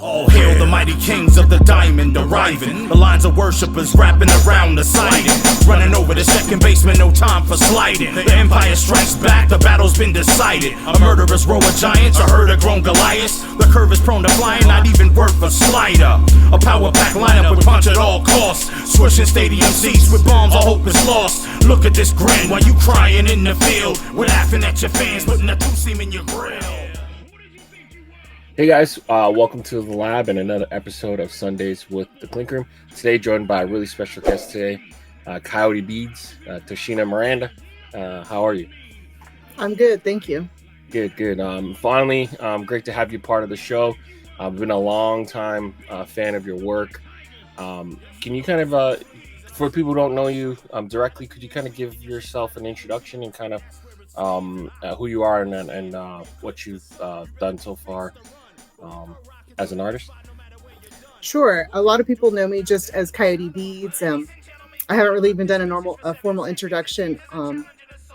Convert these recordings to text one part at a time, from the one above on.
All hail the mighty kings of the diamond arriving. The lines of worshippers wrapping around the siding. Running over the second basement, no time for sliding. The empire strikes back, the battle's been decided. A murderous row of giants, a herd of grown Goliaths. The curve is prone to flying, not even worth a slider. A power pack lineup with punch at all costs. Swishing stadium seats with bombs, all hope is lost. Look at this grin while you crying in the field. We're laughing at your fans, putting a two-seam in your grill. Hey guys, welcome to the lab and another episode of Sundaze with the Clink Room. Today joined by a really special guest today, Coyote Beadz, Tashina Miranda. How are you? I'm good, thank you. Good. Finally, great to have you part of the show. I've been a long time fan of your work. Can you kind of, for people who don't know you directly, could you kind of give yourself an introduction and kind of who you are and what you've done so far as an artist? Sure. A lot of people know me just as Coyote Beadz. I haven't really even done a formal introduction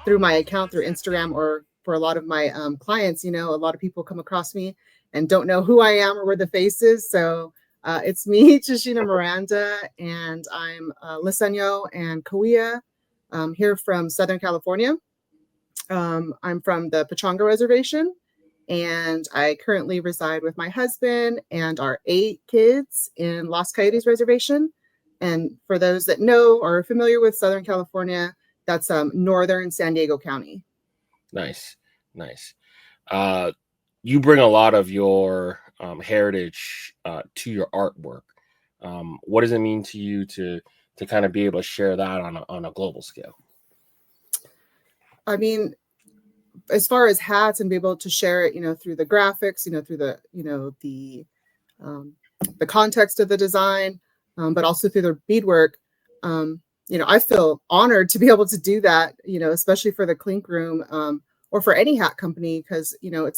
through my account, through Instagram, or for a lot of my clients. You know, a lot of people come across me and don't know who I am or where the face is. So it's me, Tashina Miranda, and I'm Luiseño and Kauai. Here from Southern California. I'm from the Pechanga Reservation. And I currently reside with my husband and our 8 kids in Los Coyotes Reservation. And for those that know or are familiar with Southern California, that's northern San Diego County. Nice. You bring a lot of your heritage to your artwork. What does it mean to you to kind of be able to share that on a global scale? I mean, as far as hats and be able to share it, you know, through the graphics, you know, through the, you know, the context of the design, but also through the beadwork, you know, I feel honored to be able to do that, you know, especially for the Clink Room or for any hat company, because, you know,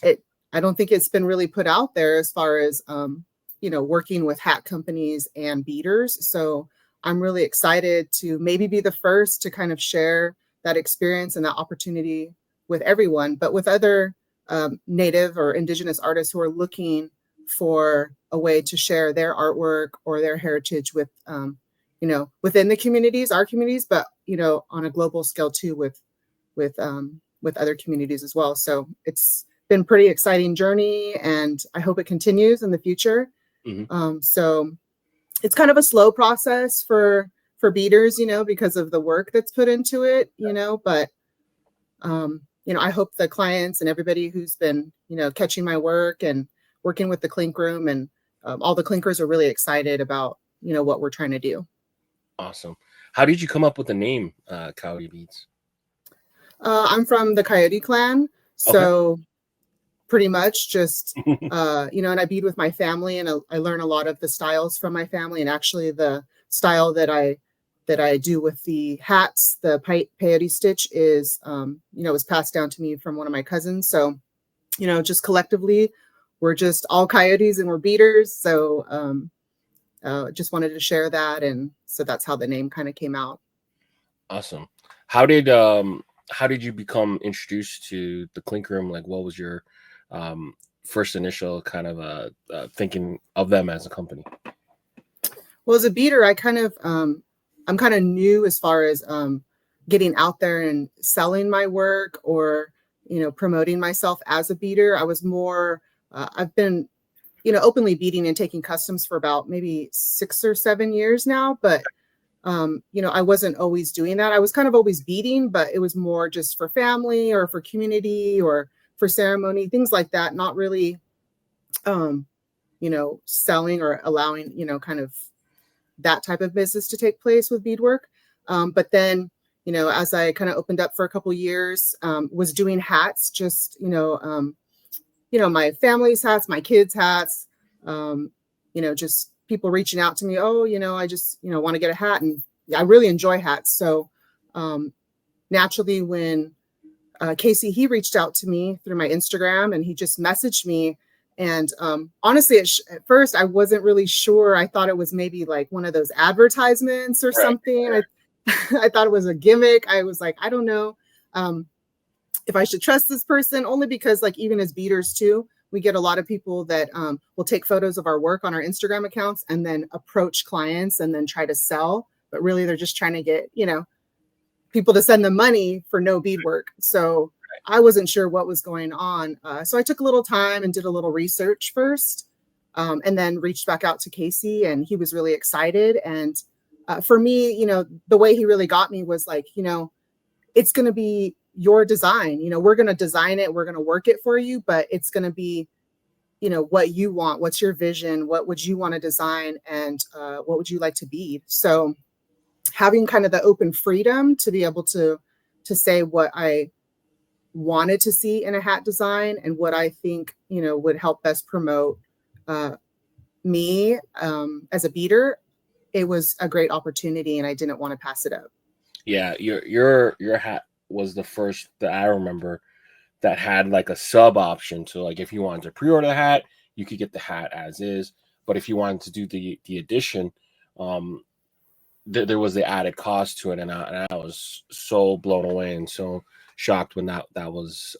I don't think it's been really put out there as far as, you know, working with hat companies and beaders. So I'm really excited to maybe be the first to kind of share that experience and that opportunity with everyone, but with other Native or Indigenous artists who are looking for a way to share their artwork or their heritage with, you know, within the communities, our communities, but, you know, on a global scale too, with other communities as well. So it's been a pretty exciting journey, and I hope it continues in the future. Mm-hmm. So it's kind of a slow process for beaders, you know, because of the work that's put into it, you know, but, you know, I hope the clients and everybody who's been, you know, catching my work and working with the Clink Room and all the Clinkers are really excited about, you know, what we're trying to do. Awesome. How did you come up with the name Coyote Beadz? I'm from the Coyote clan. So okay. Pretty much just, you know, and I bead with my family, and I learn a lot of the styles from my family. And actually the style that I do with the hats, the peyote stitch is, you know, was passed down to me from one of my cousins. So, you know, just collectively, we're just all coyotes and we're beaders. So just wanted to share that. And so that's how the name kind of came out. Awesome. How did you become introduced to the Clink Room? Like, what was your first initial kind of thinking of them as a company? Well, as a beader, I'm kind of new as far as getting out there and selling my work or, you know, promoting myself as a beader. I was more, I've been, you know, openly beading and taking customs for about maybe 6 or 7 years now. But, you know, I wasn't always doing that. I was kind of always beading, but it was more just for family or for community or for ceremony, things like that. Not really, you know, selling or allowing, you know, kind of that type of business to take place with beadwork. But then, you know, as I kind of opened up for a couple years, was doing hats, just, you know, my family's hats, my kids' hats, you know, just people reaching out to me. Oh, you know, I just, you know, want to get a hat. And I really enjoy hats. So naturally, when Casey, he reached out to me through my Instagram, and he just messaged me. And honestly, at first, I wasn't really sure. I thought it was maybe like one of those advertisements or something. Right. I thought it was a gimmick. I was like, I don't know. if I should trust this person, only because like even as beaders too, we get a lot of people that will take photos of our work on our Instagram accounts and then approach clients and then try to sell. But really, they're just trying to get, people to send them money for no bead work. So I wasn't sure what was going on. So I took a little time and did a little research first, and then reached back out to Casey, and he was really excited. And for me, the way he really got me was like, it's going to be your design. We're going to design it. We're going to work it for you, but it's going to be, what you want. What's your vision? What would you want to design? And what would you like to bead? So having kind of the open freedom to be able to say what I wanted to see in a hat design and what I think, would help best promote me as a beader, it was a great opportunity and I didn't want to pass it up. Yeah, your hat was the first that I remember that had like a sub option. So like if you wanted to pre-order the hat, you could get the hat as is. But if you wanted to do the edition, there was the added cost to it, and I was so blown away and so shocked when that was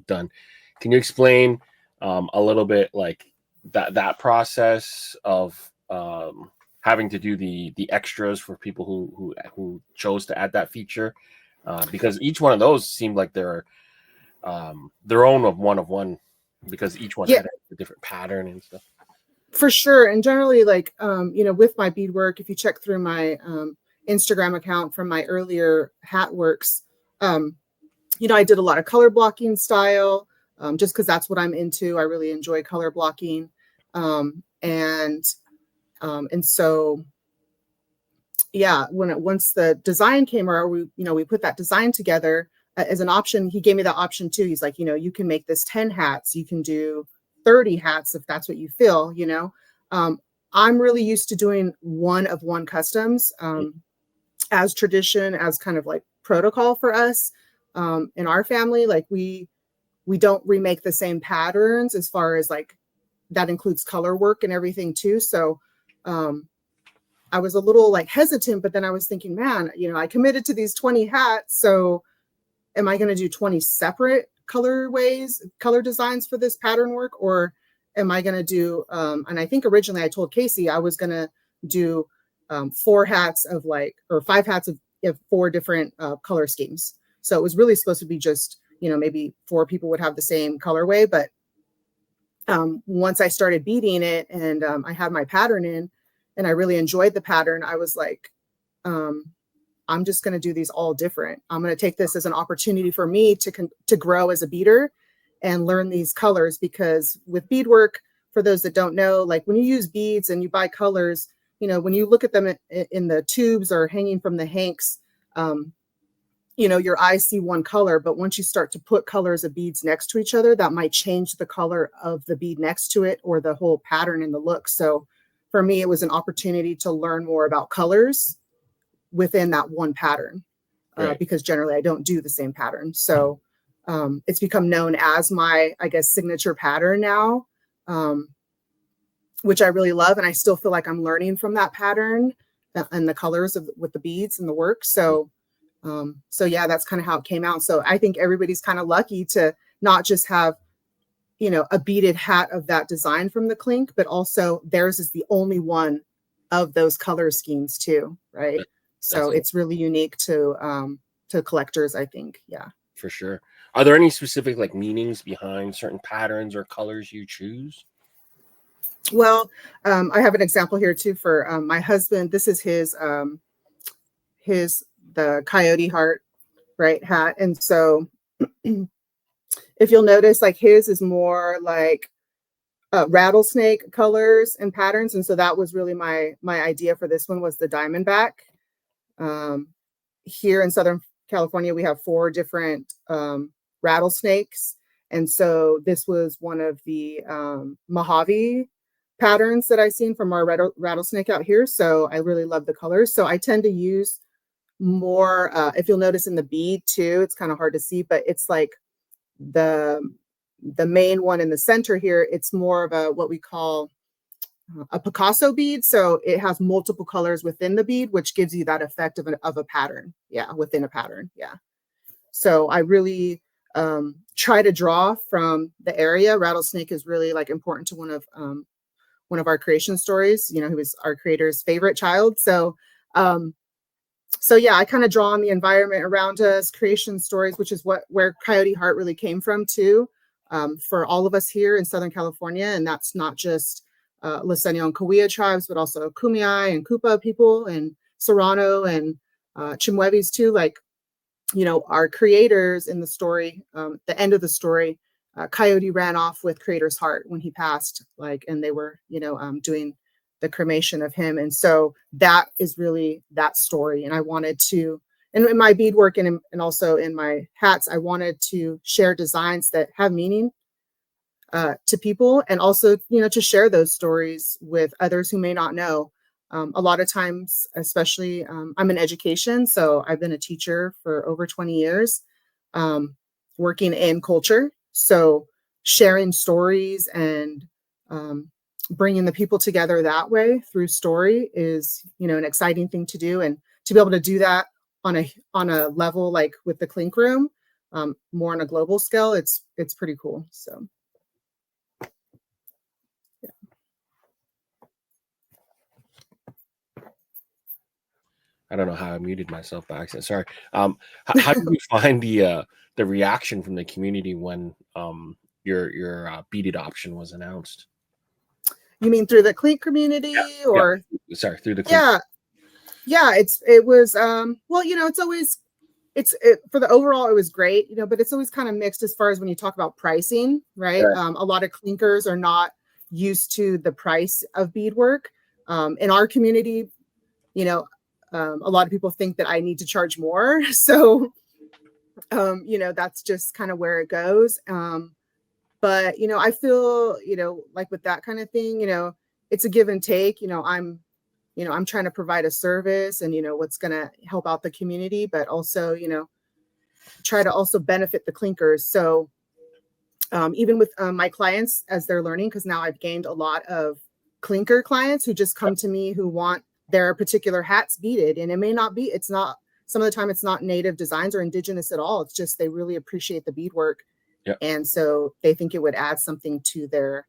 done. Can you explain a little bit like that process of having to do the extras for people who chose to add that feature? Because each one of those seemed like they're their own of one because each one had a different pattern and stuff. For sure. And generally, like, with my beadwork, if you check through my Instagram account from my earlier hat works, I did a lot of color blocking style, just because that's what I'm into. I really enjoy color blocking. And so, yeah, once the design came around, we put that design together as an option. He gave me that option too. He's like, you can make this 10 hats. You can do 30 hats if that's what you feel. I'm really used to doing one of one customs as tradition, as kind of like protocol for us in our family. Like we don't remake the same patterns as far as like that includes color work and everything too. So I was a little like hesitant, but then I was thinking, man, I committed to these 20 hats. So am I going to do 20 separate colorways, color designs for this pattern work? Or am I going to do, and I think originally I told Casey I was going to do 4 hats of or 5 hats of 4 different color schemes. So it was really supposed to be just, maybe 4 people would have the same colorway. But once I started beading it and I had my pattern in and I really enjoyed the pattern, I was like, I'm just going to do these all different. I'm going to take this as an opportunity for me to grow as a beader and learn these colors, because with beadwork, for those that don't know, like when you use beads and you buy colors, when you look at them in the tubes or hanging from the hanks, your eyes see one color, but once you start to put colors of beads next to each other, that might change the color of the bead next to it or the whole pattern and the look. So for me, it was an opportunity to learn more about colors within that one pattern, because generally I don't do the same pattern. So it's become known as my, I guess, signature pattern now, which I really love. And I still feel like I'm learning from that pattern and the colors with the beads and the work. So yeah, that's kind of how it came out. So I think everybody's kind of lucky to not just have, a beaded hat of that design from the Clink, but also theirs is the only one of those color schemes too. Right. So it's really unique to collectors, I think. Yeah, for sure. Are there any specific like meanings behind certain patterns or colors you choose? Well, I have an example here too for my husband. This is the coyote heart, right, hat. And so if you'll notice, like his is more like rattlesnake colors and patterns. And so that was really my idea for this one, was the diamondback. Here in Southern California, we have 4 different rattlesnakes. And so this was one of the Mojave patterns that I've seen from our rattlesnake out here. So I really love the colors. So I tend to use more, if you'll notice in the bead too, it's kind of hard to see, but it's like the main one in the center here, it's more of what we call a Picasso bead. So it has multiple colors within the bead, which gives you that effect of a pattern. Yeah. Within a pattern. Yeah. So I really try to draw from the area. Rattlesnake is really like important to one of our creation stories. You know, he was our creator's favorite child. So yeah, I kind of draw on the environment around us, creation stories, which is where Coyote Heart really came from too, for all of us here in Southern California. And that's not just Luiseño and Cahuilla tribes, but also Kumeyaay and Kupa people and Serrano and Chimwevis too. Like, you know, our creators in the story, the end of the story, Coyote ran off with Creator's heart when he passed, like, and they were, you know, doing the cremation of him. And so that is really that story. And I wanted to, and in my beadwork and also in my hats, I wanted to share designs that have meaning to people, and also, you know, to share those stories with others who may not know. A lot of times, especially, I'm in education, so I've been a teacher for over 20 years, working in culture. So sharing stories and bringing the people together that way through story is, you know, an exciting thing to do. And to be able to do that on a level like with the Clink Room, more on a global scale, it's pretty cool. So. I don't know how I muted myself by accident. Sorry. How did you find the reaction from the community when your beaded option was announced? You mean through the Clink community, or? Yeah. Sorry, through the Clink. Yeah. It was well, you know, for the overall it was great, you know, but it's always kind of mixed as far as when you talk about pricing, right? A lot of clinkers are not used to the price of beadwork. In our community, you know, a lot of people think that I need to charge more. So, you know, that's just kind of where it goes. But, you know, I feel, you know, like with that kind of thing, you know, it's a give and take. You know, I'm trying to provide a service and, you know, what's going to help out the community, but also, you know, try to also benefit the clinkers. So even with my clients as they're learning, because now I've gained a lot of clinker clients who just come to me who want their particular hats beaded. And it may not be, some of the time it's not native designs or indigenous at all. It's just they really appreciate the beadwork. Yep. And so they think it would add something to their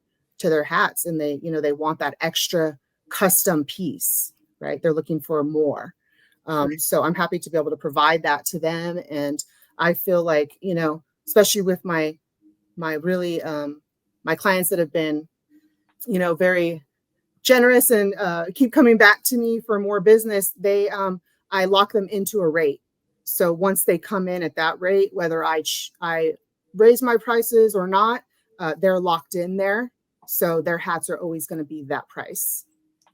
hats, and they, you know, they want that extra custom piece, right? They're looking for more. So I'm happy to be able to provide that to them. And I feel like, you know, especially with my really my clients that have been, you know, very generous and keep coming back to me for more business, I lock them into a rate. So once they come in at that rate, whether I raise my prices or not, they're locked in there. So their hats are always going to be that price.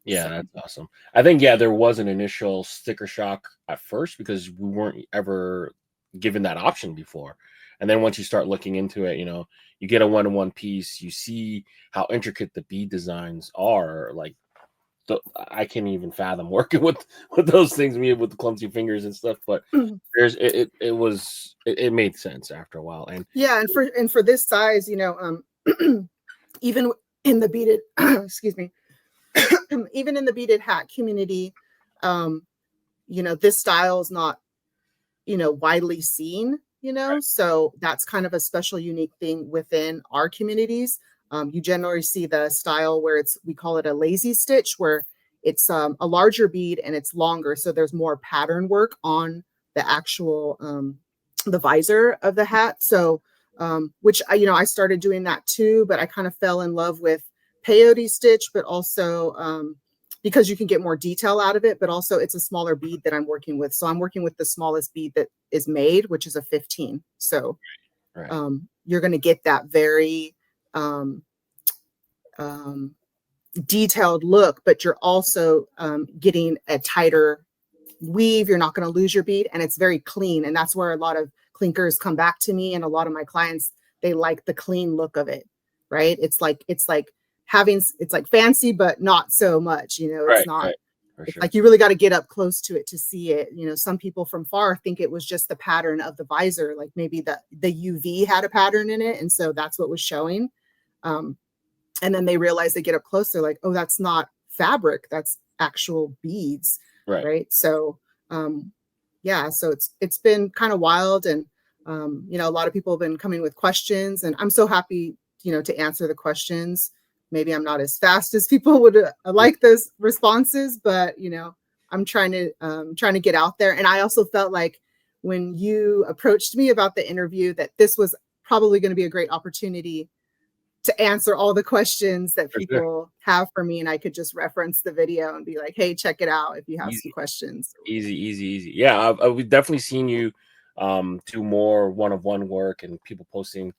Yeah, So. that's awesome. I think, yeah, there was an initial sticker shock at first because we weren't ever given that option before. And then once you start looking into it, you know, you get a one-to-one piece, you see how intricate the bead designs are. Like, I can't even fathom working with those things, me with the clumsy fingers and stuff. But it made sense after a while. And yeah, and for this size, you know, even in the beaded, excuse me, even in the beaded hat community, you know, this style is not, you know, widely seen, you know, right. So that's kind of a special, unique thing within our communities. You generally see the style where we call it a lazy stitch, where it's a larger bead and it's longer. So there's more pattern work on the actual, the visor of the hat. So, which, you know, I started doing that too, but I kind of fell in love with peyote stitch, but also, because you can get more detail out of it, but also it's a smaller bead that I'm working with. So I'm working with the smallest bead that is made, which is a 15. So, right. You're going to get that very, detailed look, but you're also getting a tighter weave. You're not going to lose your bead, and it's very clean. And that's where a lot of clinkers come back to me, and a lot of my clients, they like the clean look of it, right? It's like fancy, but not so much, you know. It's not. Right. It's sure. Like you really got to get up close to it to see it. You know, some people from far think it was just the pattern of the visor, like maybe the UV had a pattern in it, and so that's what was showing. And then they realize, they get up close, they're like, oh, that's not fabric, that's actual beads, right? So, yeah, so it's been kind of wild, and A lot of people have been coming with questions, and I'm so happy, to answer the questions. Maybe I'm not as fast as people would like those responses, but, I'm trying to get out there. And I also felt like when you approached me about the interview, that this was probably going to be a great opportunity to answer all the questions that people have for me. And I could just reference the video and be like, hey, check it out if you have some questions. Easy. Yeah, we've definitely seen you do more one-on-one work and people posting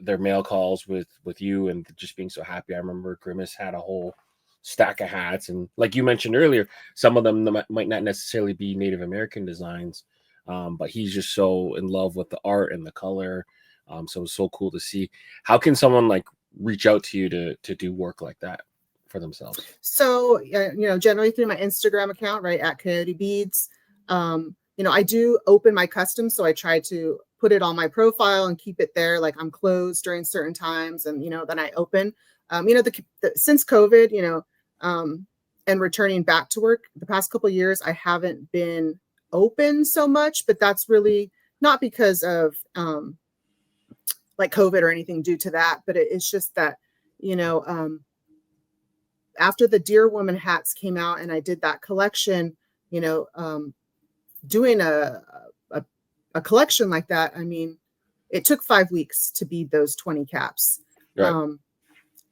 their mail calls with you and just being so happy. I remember Grimace had a whole stack of hats, and like you mentioned earlier, some of them might not necessarily be Native American designs, but he's just so in love with the art and the color. So it was so cool to see. How can someone like reach out to you to do work like that for themselves? So, generally through my Instagram account, right, at Coyote Beadz. I do open my customs, so I try to put it on my profile and keep it there. Like I'm closed during certain times, and then I open. Since COVID, and returning back to work the past couple of years, I haven't been open so much, but that's really not because of like COVID or anything due to that, but it's just that, after the Deer Woman hats came out and I did that collection, doing a collection like that, I mean, it took 5 weeks to bead those 20 caps. Right.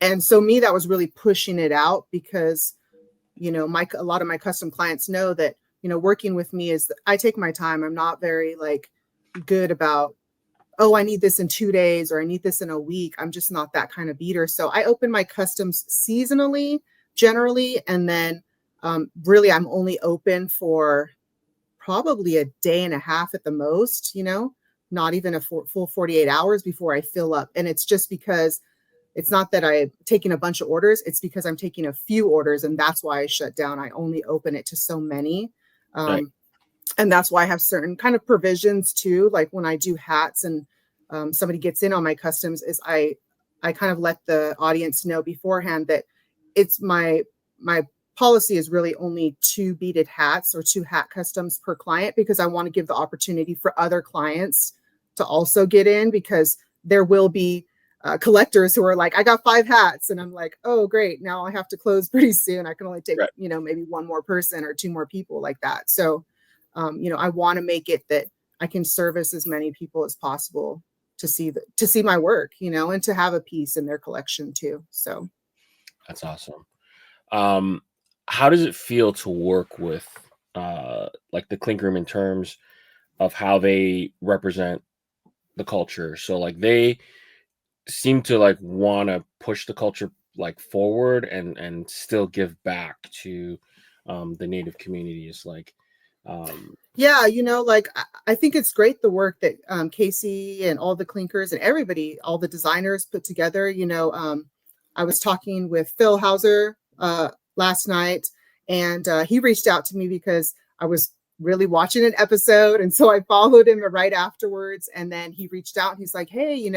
And so that was really pushing it out because, a lot of my custom clients know that, working with me is I take my time. I'm not very like good about, oh, I need this in 2 days or I need this in a week. I'm just not that kind of beater. So I open my customs seasonally, generally. And then really I'm only open for probably a day and a half at the most, not even a full 48 hours before I fill up. And it's just because it's not that I'm taking a bunch of orders. It's because I'm taking a few orders, and that's why I shut down. I only open it to so many. Right. And that's why I have certain kind of provisions too. Like when I do hats and somebody gets in on my customs, is I kind of let the audience know beforehand that it's my policy is really only 2 beaded hats or 2 hat customs per client, because I want to give the opportunity for other clients to also get in, because there will be collectors who are like, I got 5 hats, and I'm like, oh great, now I have to close pretty soon. I can only take maybe 1 more person or 2 more people like that. So I want to make it that I can service as many people as possible to see my work, and to have a piece in their collection too. So that's awesome. How does it feel to work with like the Clink Room in terms of how they represent the culture? So like they seem to like want to push the culture like forward and still give back to the Native communities. Like I think it's great the work that Casey and all the Clinkers and everybody, all the designers put together. I was talking with Phil Hauser last night, and he reached out to me because I was really watching an episode, and so I followed him right afterwards. And then he reached out and he's like, hey,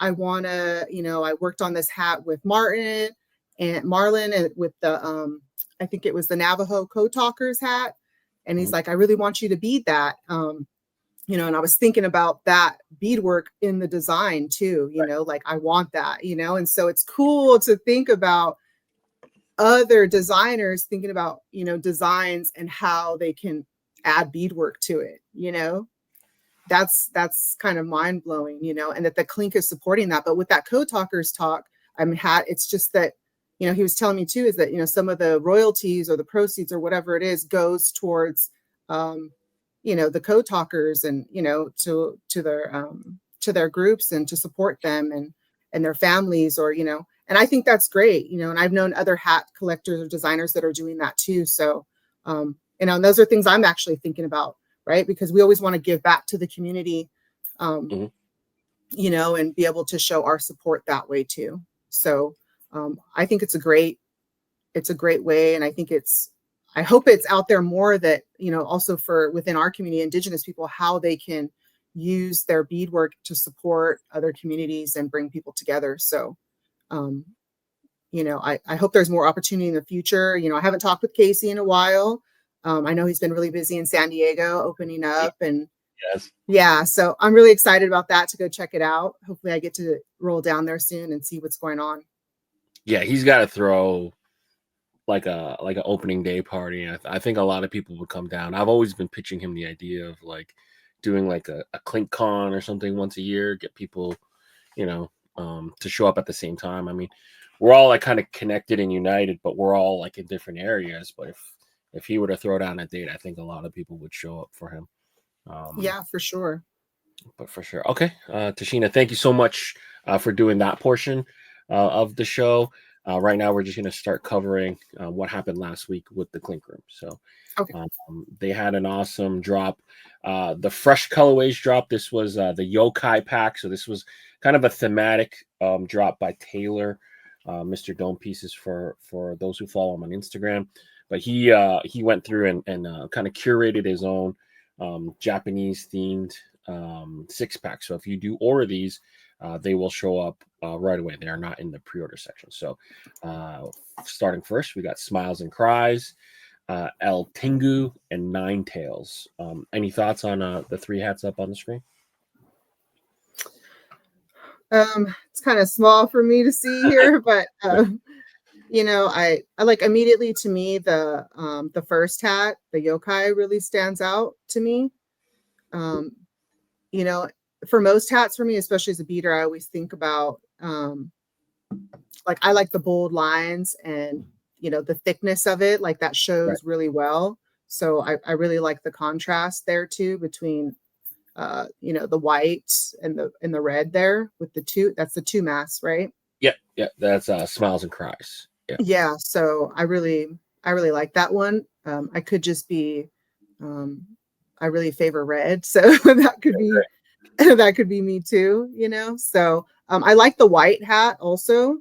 I want to, I worked on this hat with Marlon and with the I think it was the Navajo Code Talkers hat. And he's like, I really want you to bead that. And I was thinking about that beadwork in the design too, like I want that, and so it's cool to think about other designers thinking about, designs and how they can add beadwork to it, that's kind of mind blowing, and that the Clink is supporting that. But with that Code Talkers talk, it's just that, he was telling me too, is that, some of the royalties or the proceeds or whatever it is goes towards, the Code Talkers and, to their groups and to support them and their families, or, and I think that's great, and I've known other hat collectors or designers that are doing that too. So, and those are things I'm actually thinking about, right? Because we always want to give back to the community, and be able to show our support that way too. So, I think it's a great way. And I hope it's out there more that, also for within our community, Indigenous people, how they can use their beadwork to support other communities and bring people together. So, I hope there's more opportunity in the future. I haven't talked with Casey in a while. I know he's been really busy in San Diego opening up, and, Yes. Yeah, so I'm really excited about that to go check it out. Hopefully I get to roll down there soon and see what's going on. Yeah, he's got to throw like an opening day party. I think a lot of people would come down. I've always been pitching him the idea of like doing like a Clink Con or something once a year, get people, you know, to show up at the same time. I mean, we're all like kind of connected and united, but we're all like in different areas. But if he were to throw down a date, I think a lot of people would show up for him. Yeah, for sure. But for sure. Okay. Tashina, thank you so much for doing that portion of the show. Right now, we're just going to start covering what happened last week with the Clink Room. So Okay. they had an awesome drop. The fresh colorways drop. This was the Yokai Pack. So this was kind of a thematic drop by Taylor, Mr. Dome Pieces for those who follow him on Instagram. But he went through and kind of curated his own Japanese themed 6-pack. So if you do order these, they will show up right away. They are not in the pre-order section. So starting first, we got Smiles and Cries, El Tengu, and Nine Tails. Any thoughts on the 3 hats up on the screen? It's kind of small for me to see here, but you know, I like immediately to me the first hat, the Yokai, really stands out to me. You know, for most hats for me, especially as a beater, I always think about like I like the bold lines and you know the thickness of it, like that shows really well. So I really like the contrast there too between you know the white and the red there with the two. That's the 2 masks, right? Yeah, that's Smiles and Cries. Yeah, so I really like that one. I could just be I really favor red, so that could be that could be me too, you know. So I like the white hat also.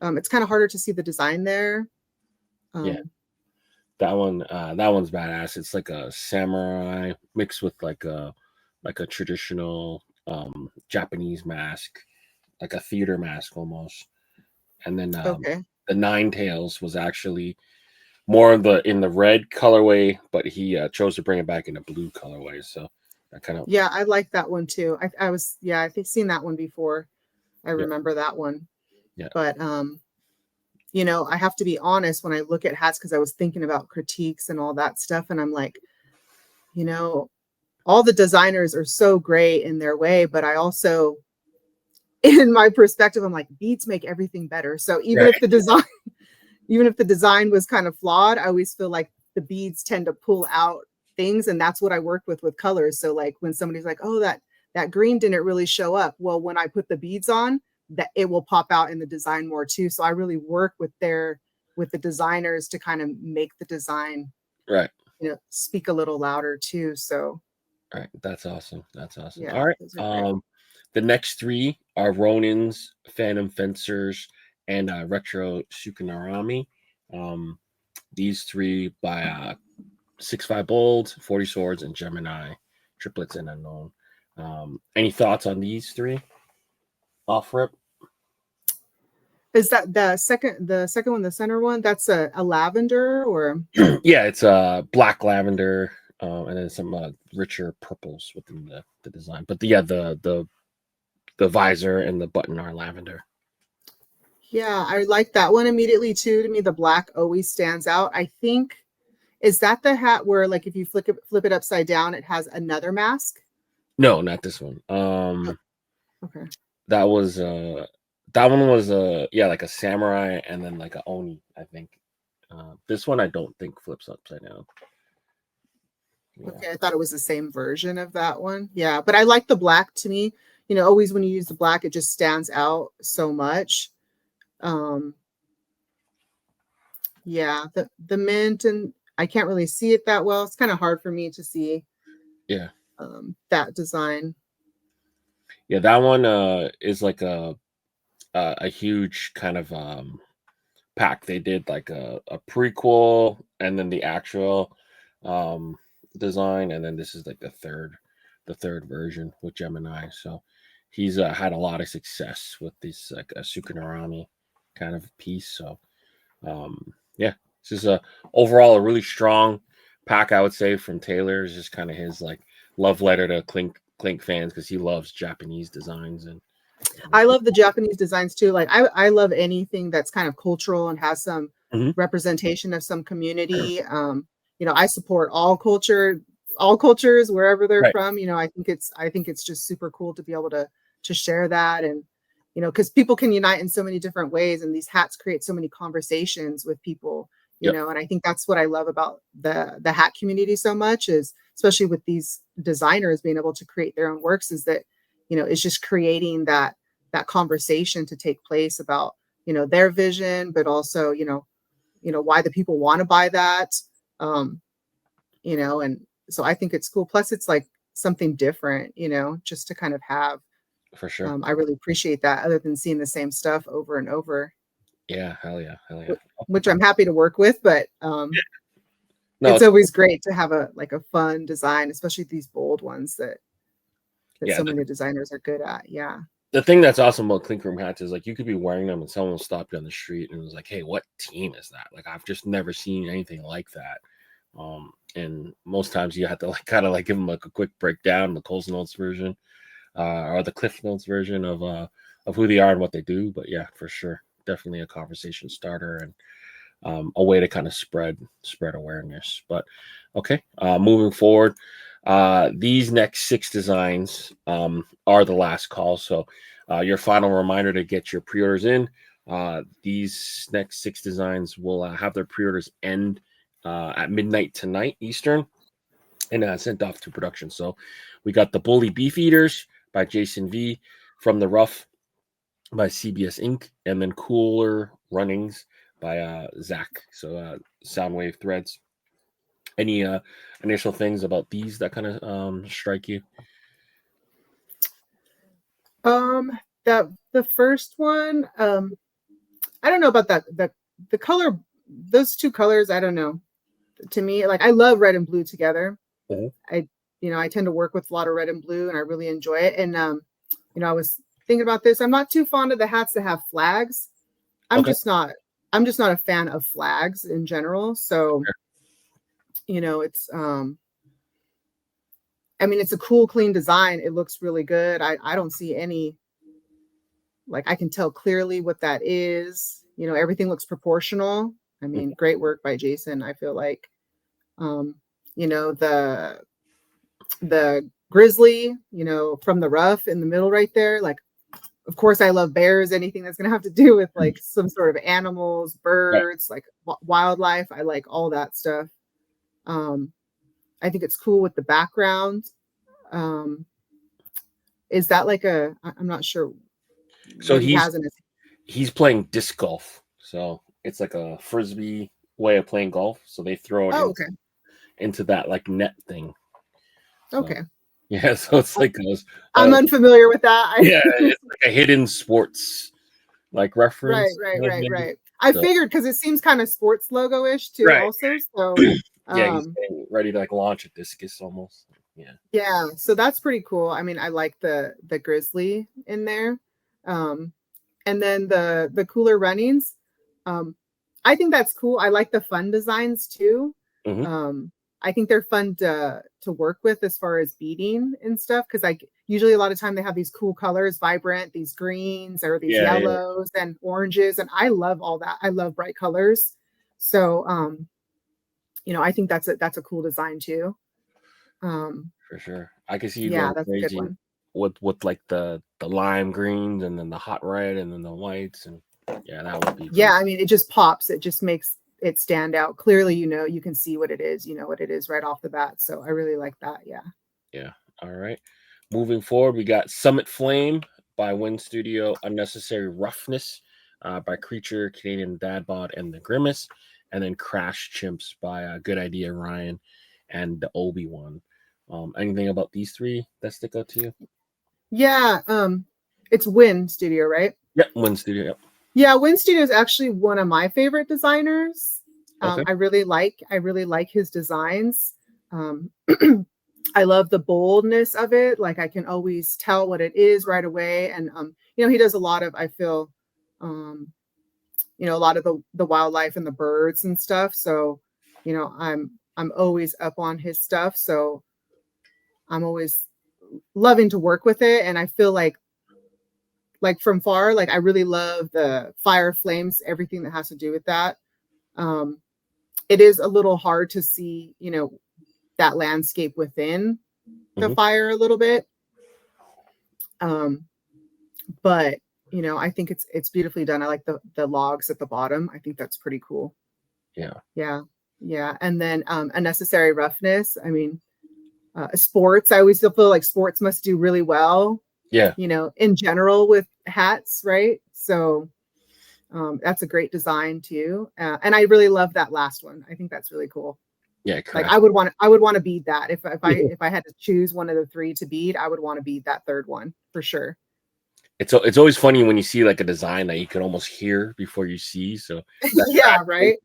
It's kind of harder to see the design there. Yeah, that one's badass. It's like a samurai mixed with like a traditional Japanese mask, like a theater mask almost. And then the Nine Tails was actually more in the red colorway, but he chose to bring it back in a blue colorway. So that kind of I like that one too. I think seen that one before. I remember that one. Yeah. But you know, I have to be honest when I look at hats because I was thinking about critiques and all that stuff, and I'm like, you know, all the designers are so great in their way, but I also, in my perspective, I'm like, beats make everything better. So even if the design was kind of flawed, I always feel like the beads tend to pull out things, and that's what I work with colors. So like when somebody's like, oh, that green didn't really show up, well, when I put the beads on, that it will pop out in the design more too. So I really work with the designers to kind of make the design you know speak a little louder too. So that's awesome. Yeah, All right, the next 3 are Ronin's, Phantom Fencers, and Retro Sukunarami. These 3 by 6'5" Bold, 40 Swords, and Gemini Triplets and Unknown. Any thoughts on these 3 off rip? Is that the second one, the center one? That's a lavender or? Yeah, it's a black lavender, and then some richer purples within the design. But the visor and the button are lavender. Yeah, I like that one immediately too. To me, the black always stands out. I think, is that the hat where like if you flip it upside down, it has another mask? No, not this one. Okay. That one was like a samurai and then like a oni, I think. This one I don't think flips upside down. Yeah. Okay, I thought it was the same version of that one. Yeah, but I like the black. To me, you know, always when you use the black, it just stands out so much. Yeah, the mint, and I can't really see it that well. It's kind of hard for me to see. Yeah. That design. Yeah, that one is like a huge kind of pack. They did like a prequel and then the actual design, and then this is like the third version with Gemini. So he's had a lot of success with this like a Sukunarami kind of piece. So yeah, this is overall a really strong Pack, I would say, from Taylor is just kind of his like love letter to Clink fans because he loves Japanese designs. And I love the Japanese designs too. Like I love anything that's kind of cultural and has some representation of some community. I support all cultures wherever they're from. I think it's just super cool to be able to share that, and because people can unite in so many different ways, and these hats create so many conversations with people. And I think that's what I love about the hat community so much, is especially with these designers being able to create their own works, is that it's just creating that conversation to take place about their vision, but also why the people want to buy that, and so I think it's cool. Plus it's like something different, just to kind of have. For sure. I really appreciate that, other than seeing the same stuff over and over. Yeah, hell yeah. Which I'm happy to work with, but it's always great to have a fun design, especially these bold ones that so many designers are good at. Yeah. The thing that's awesome about Clink Room hats is like you could be wearing them and someone will stop you on the street and was like, "Hey, what team is that?" Like I've just never seen anything like that. And most times you have to kind of give them a quick breakdown, the Coles Notes version, or the Cliff Notes version of who they are and what they do. But yeah, for sure, definitely a conversation starter and a way to kind of spread awareness. But okay, moving forward, these next 6 designs are the last call. So your final reminder to get your pre-orders in. These next 6 designs will have their pre-orders end at midnight tonight Eastern, and sent off to production. So we got the Bully Beef Eaters by Jason V, From the Rough by CBS Inc., and then Cooler Runnings by Zach. So Soundwave Threads. Any initial things about these that kind of strike you? The first one, I don't know about that. The color, those 2 colors, I don't know. To me, I love red and blue together. I tend to work with a lot of red and blue, and I really enjoy it. And I was thinking about this. I'm not too fond of the hats that have flags. I'm just not a fan of flags in general. So, it's it's a cool, clean design. It looks really good. I don't see any, I can tell clearly what that is. Everything looks proportional. Great work by Jason. I feel like, the grizzly, From the Rough in the middle right there. Of course, I love bears, anything that's going to have to do with some sort of animals, birds, wildlife. I like all that stuff. I think it's cool with the background. Is that I'm not sure. So he's playing disc golf. So it's like a frisbee way of playing golf. So they throw it into that net thing. So, okay. Yeah, so it's those. I'm unfamiliar with that. Yeah, it's a hidden sports reference. Right. I figured, because it seems kind of sports logo-ish too, also. So yeah, he's ready to launch a discus almost. Yeah. So that's pretty cool. I like the grizzly in there. And then the Cooler Runnings. I think that's cool. I like the fun designs too. I think they're fun to work with as far as beading and stuff, because usually a lot of time they have these cool colors, vibrant, these greens or these yellows and oranges, and I love all that. I love bright colors. So I think that's a cool design too. For sure. I can see you going that's crazy a good one. With the lime greens and then the hot red and then the whites, and that would be cool. It just pops. It just makes it stand out clearly. You can see what it is, what it is right off the bat. So I really like that. Yeah. All right, moving forward, we got Summit Flame by Win Studio, Unnecessary Roughness by Creature, Canadian Dad Bod, and the Grimace, and then Crash Chimps by Good Idea Ryan and the Obi-Wan. Anything about these 3 that stick out to you? It's Win Studio, right? Yep, Win Studio. Yep. Win Studio is actually one of my favorite designers. I really like his designs. I love the boldness of it. I can always tell what it is right away. And he does a lot of, I feel, a lot of the wildlife and the birds and stuff. So, I'm always up on his stuff, so I'm always loving to work with it. And I feel like from far, like I really love the fire, flames, everything that has to do with that. It is a little hard to see, you know, that landscape within the fire a little bit. But you know, I think it's beautifully done. I like the logs at the bottom. I think that's pretty cool. Yeah. And then unnecessary roughness. I mean, sports. I always feel like sports must do really well. Yeah. You know, in general with hats, right? So that's a great design too. And I really love that last one. I think that's really cool. Yeah, correct. Like I would want to bead that if I had to choose one of the three to bead, I would want to bead that third one for sure. It's always funny when you see like a design that you can almost hear before you see. So yeah, right.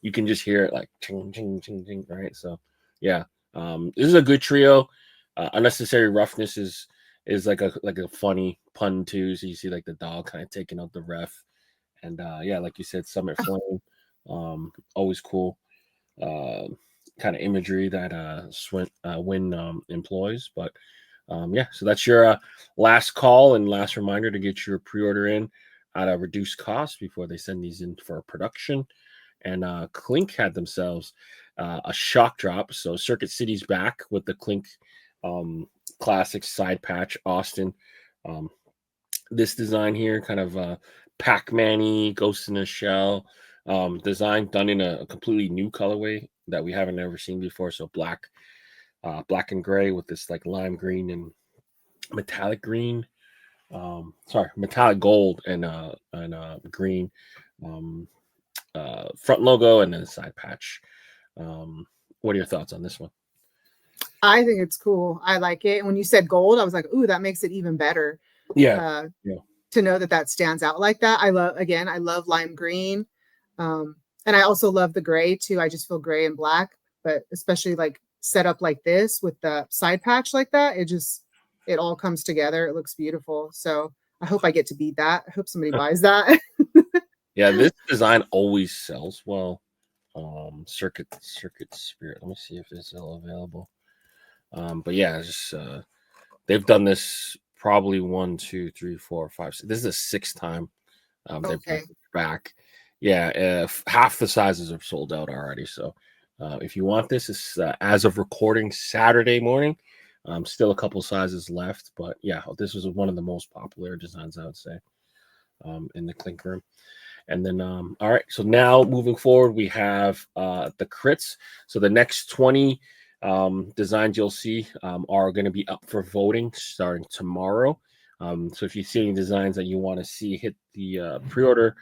You can just hear it like ching ching ching ching, right? So yeah, this is a good trio. Unnecessary roughness is like a funny pun too. So you see like the dog kind of taking out the ref, and yeah, like you said, Summit Flame, always cool. Kind of imagery that Win employs, but yeah, so that's your last call and last reminder to get your pre-order in at a reduced cost before they send these in for production. And Clink had themselves a shock drop. So Circuit City's back with the Clink classic side patch Austin. This design here, kind of Pac-Man-y, Ghost in a Shell design, done in a completely new colorway that we haven't ever seen before. So black and gray with this like lime green and metallic green. Metallic gold and green. Front logo and then a side patch. What are your thoughts on this one? I think it's cool. I like it. And when you said gold, I was like, ooh, that makes it even better. Yeah. To know that stands out like that. I love lime green. And I also love the gray too. I just feel gray and black, but especially like set up like this with the side patch like that, it all comes together. It looks beautiful. So I hope I get to bead that. I hope somebody buys that. Yeah, this design always sells well. Circuit Spirit. Let me see if it's still available. But yeah, just they've done this probably 1, 2, 3, 4, 5, 6. This is the 6th time they've been back. Yeah, half the sizes are sold out already. So if you want this, it's as of recording Saturday morning. Still a couple sizes left, but yeah, this was one of the most popular designs, I would say, in the Clink Room. And then, all right, so now moving forward, we have the Critz. So the next 20 designs you'll see are going to be up for voting starting tomorrow. So if you see any designs that you want to see hit the pre-order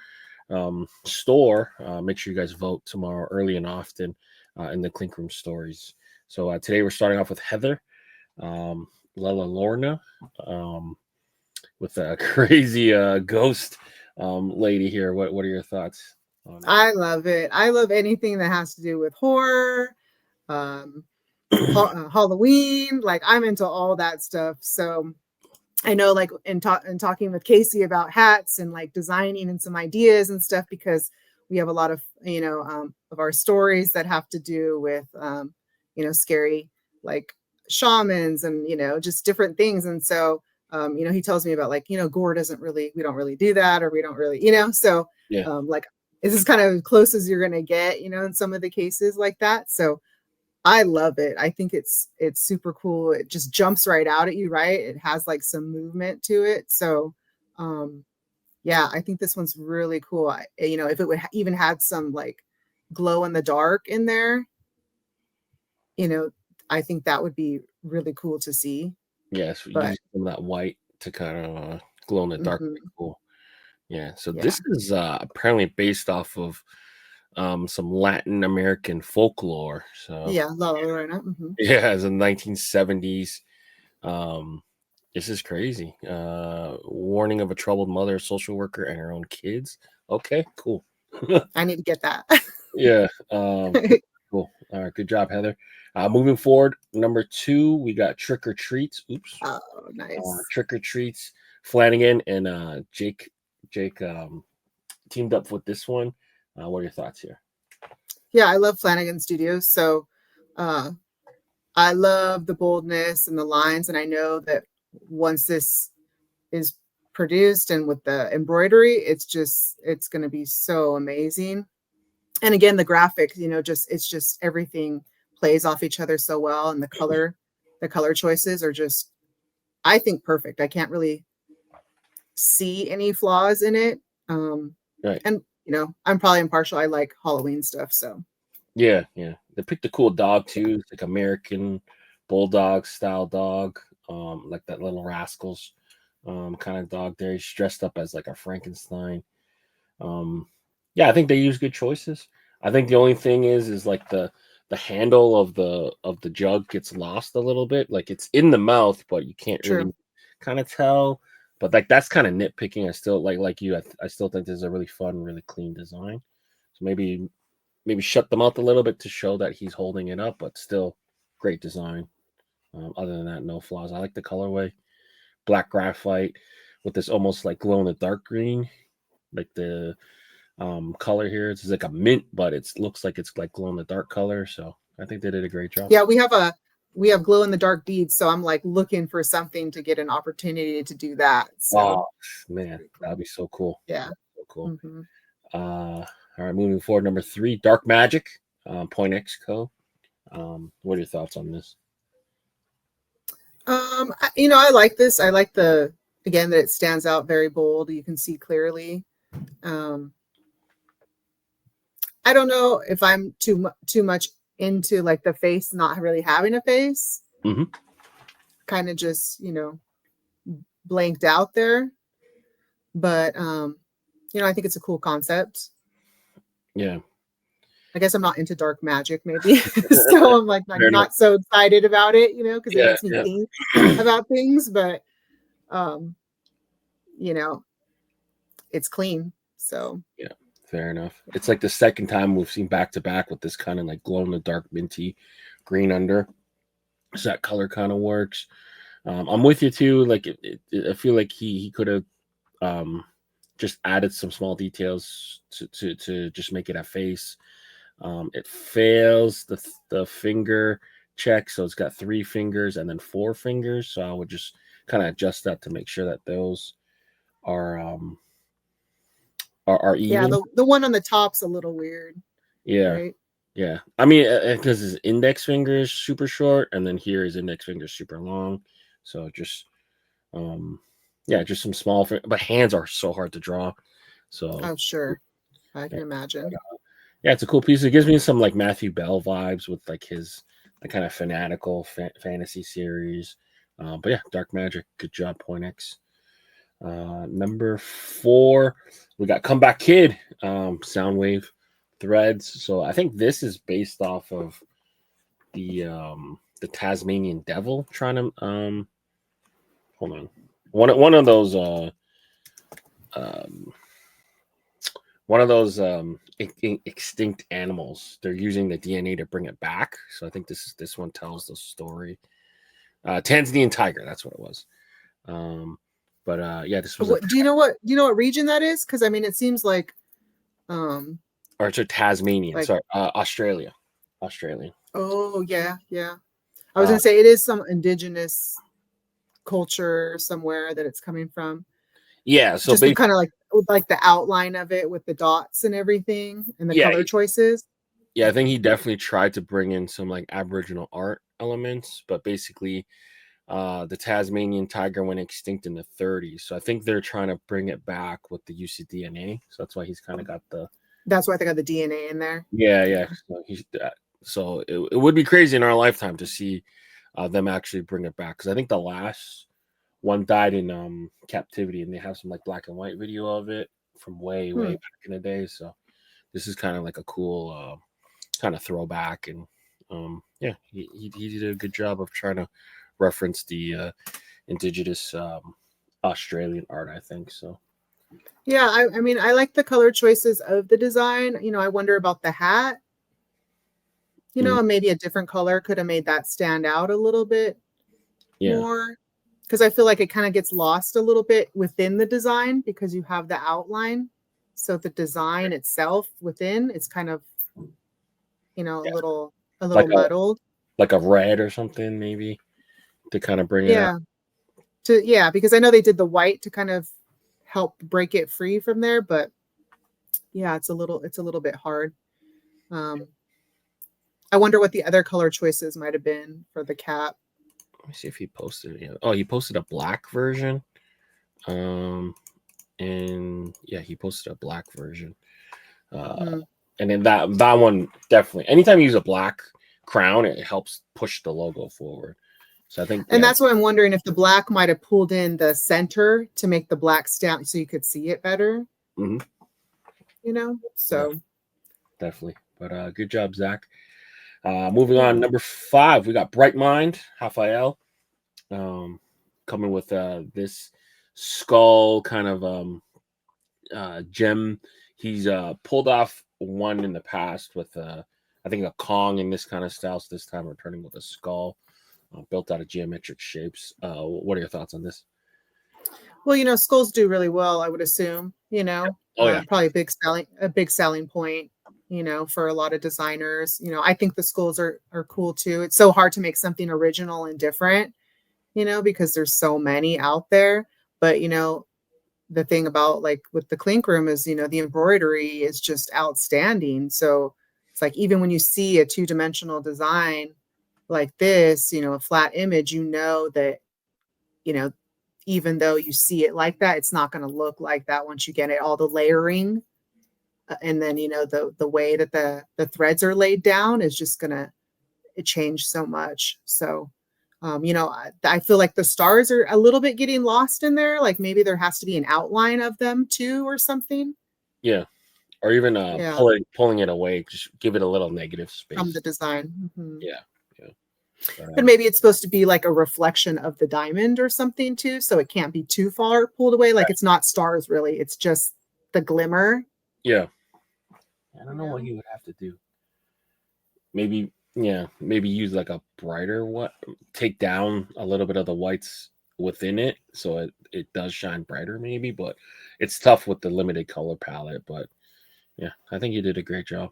store, make sure you guys vote tomorrow early and often in the Clink Room stories. So today we're starting off with Heather, Lella Lorna, with a crazy ghost lady here. What are your thoughts on that? I love it. I love anything that has to do with horror, Halloween. Like I'm into all that stuff. So I know, like in talking with Casey about hats and like designing and some ideas and stuff, because we have a lot of of our stories that have to do with scary like shamans and just different things. And so he tells me about like gore we don't really do that, or we don't really so yeah. Like this is kind of close as you're gonna get in some of the cases like that. So I love it. I think it's super cool. It just jumps right out at you, right? It has like some movement to it. So yeah, I think this one's really cool. If it would even had some like glow in the dark in there, I think that would be really cool to see. Yes, use some of that white to kind of glow in the dark. Cool. Yeah. So this is apparently based off of some Latin American folklore. So yeah, La Llorona. Yeah, it's in the 1970s. This is crazy. Warning of a troubled mother, social worker, and her own kids. Okay, cool. I need to get that. Yeah. Cool. All right, good job, Heather. Moving forward, number 2, we got Trick or Treats. Oops. Oh, nice. Trick or Treats. Flanagan and Jake teamed up with this one. What are your thoughts here? Yeah, I love Flanagan Studios. So I love the boldness and the lines, and I know that once this is produced and with the embroidery, it's going to be so amazing. And again, the graphics, it's just everything plays off each other so well, and the color choices are just, I think, perfect. I can't really see any flaws in it. Right. And I'm probably impartial. I like Halloween stuff, so yeah. They picked a cool dog too. It's like American Bulldog style dog, like that Little Rascals kind of dog there. He's dressed up as like a Frankenstein. Yeah, I think they use good choices. I think the only thing is like the handle of the jug gets lost a little bit. Like it's in the mouth, but you can't really kind of tell. But like that's kind of nitpicking. I still like you. I still think this is a really fun, really clean design. So maybe shut the mouth a little bit to show that he's holding it up, but still great design. Other than that, no flaws. I like the colorway, black graphite with this almost like glow in the dark green, like the color here. It's like a mint, but it looks like it's like glow in the dark color. So I think they did a great job. Yeah, we have glow in the dark beads, so I'm like looking for something to get an opportunity to do that. So. Oh man, that'd be so cool. Yeah, so cool. Mm-hmm. All right, moving forward, number 3, Dark Magic, Point X Co. What are your thoughts on this? I like this. I like that it stands out very bold. You can see clearly. I don't know if I'm too much into like the face not really having a face. Mm-hmm. Kind of just blanked out there. But I think it's a cool concept. Yeah. I guess I'm not into dark magic, maybe. So I'm like not so excited about it, because it makes me think about things. But it's clean. So yeah, fair enough. It's like the second time we've seen back to back with this kind of like glow in the dark minty green under. So that color kind of works. I'm with you too. Like I feel like he could have just added some small details to just make it a face. It fails the finger check, so it's got 3 fingers and then 4 fingers. So I would just kind of adjust that to make sure that those are even. Yeah, the one on the top's a little weird. Yeah, right? Yeah. I mean, because his index finger is super short, and then here his index finger is super long. So just just some small, but hands are so hard to draw. So sure, I can imagine. Yeah, it's a cool piece. It gives me some like Matthew Bell vibes with like his kind of fanatical fantasy series. But yeah, Dark Magic, good job, Point X. Number 4, we got Comeback Kid, Soundwave threads. So I think this is based off of the Tasmanian Devil trying to hold on. One of those extinct animals. They're using the DNA to bring it back. So I think this one tells the story. Tanzanian tiger, that's what it was. This was. Do you know what region that is? Because I mean, it seems like. Or it's a Tasmanian. Sorry, Australia. Oh yeah. I was gonna say it is some indigenous culture somewhere that it's coming from. Yeah, so just kind of like the outline of it with the dots and everything and the color choices. Yeah, I think he definitely tried to bring in some like Aboriginal art elements, but basically the Tasmanian tiger went extinct in the 30s. So I think they're trying to bring it back with the use of DNA. So that's why he's kind of got the. That's why they got the DNA in there. Yeah. So it would be crazy in our lifetime to see them actually bring it back, because I think the last one died in captivity, and they have some like black and white video of it from way back in the day. So this is kind of like a cool kind of throwback, and he did a good job of trying to reference the indigenous Australian art, I think. So yeah, I mean, I like the color choices of the design. I wonder about the hat. Maybe a different color could have made that stand out a little bit more. Because I feel like it kind of gets lost a little bit within the design because you have the outline. So the design itself within, it's kind of, a little like muddled. like a red or something, maybe to kind of bring it up. Because I know they did the white to kind of help break it free from there, but yeah, it's a little bit hard. I wonder what the other color choices might have been for the cap. Let me see if he posted it. Oh, he posted a black version. And yeah, he posted a black version. And then that one definitely. Anytime you use a black crown, it helps push the logo forward. So I think, and that's what I'm wondering, if the black might have pulled in the center to make the black stamp so you could see it better. Mm-hmm. You know, so yeah, definitely. But good job, Zach. Moving on, number 5, we got Bright Mind Raphael, coming with this skull kind of gem. He's pulled off one in the past with I think a Kong in this kind of style. So this time returning with a skull built out of geometric shapes. What are your thoughts on this? Well, you know, skulls do really well, I would assume. You know, probably a big selling point. You know, for a lot of designers. You know, I think the skulls are cool too. It's so hard to make something original and different. You know, because there's so many out there. But you know, the thing about like with the Clink Room is, you know, the embroidery is just outstanding. So it's like, even when you see a 2-dimensional design like this, you know, a flat image, you know that, you know, even though you see it like that, it's not going to look like that once you get it, all the layering. And then, you know, the way that the threads are laid down is just going to change so much. So, you know, I feel like the stars are a little bit getting lost in there. Like maybe there has to be an outline of them too or something. Yeah. Or even pulling it away, just give it a little negative space. From the design. Mm-hmm. Yeah. But maybe it's supposed to be like a reflection of the diamond or something too. So it can't be too far pulled away. Like it's not stars really. It's just the glimmer. Yeah. I don't know what you would have to do. Maybe use like a brighter take down a little bit of the whites within it so it does shine brighter maybe, but it's tough with the limited color palette. But yeah, I think you did a great job.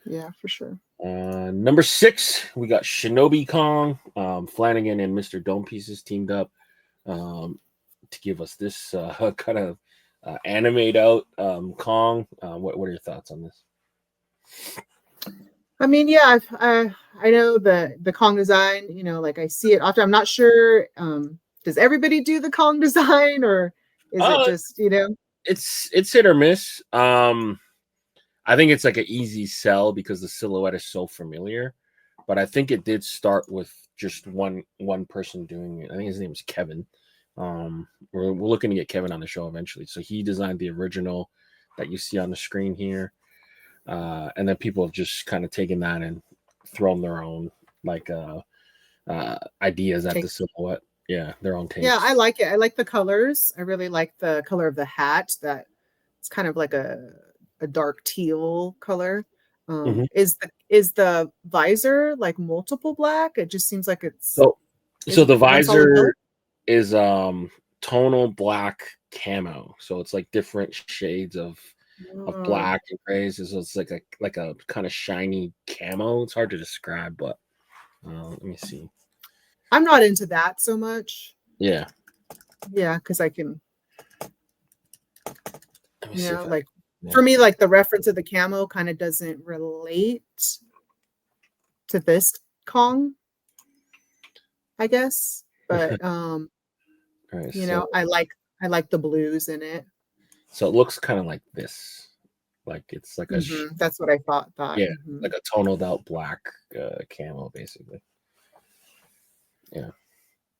Yeah, for sure. Number 6, we got Shinobi Kong. Flanagan and Mr. Dome Pieces teamed up to give us this kind of animate out Kong. What are your thoughts on this? I mean, yeah, I know the Kong design, you know, like I see it often. I'm not sure, does everybody do the Kong design, or is it just, you know? It's hit or miss. I think it's like an easy sell because the silhouette is so familiar. But I think it did start with just one person doing it. I think his name is Kevin. We're looking to get Kevin on the show eventually. So he designed the original that you see on the screen here. And then people have just kind of taken that and thrown their own like ideas at the silhouette. Yeah, their own taste. Yeah, I like it. I like the colors. I really like the color of the hat. That it's kind of like a dark teal color. Is the visor like multiple black? It just seems like it's so the visor is tonal black camo. So it's like different shades of black and grays. So it's like a kind of shiny camo. It's hard to describe, but let me see. I'm not into that so much. Yeah, because I can, you know, like for me, like the reference of the camo kind of doesn't relate to this Kong, I guess. But you know, I like the blues in it. So it looks kind of like this, like it's like a. That's what I thought. Yeah, like a tonal out black camo, basically.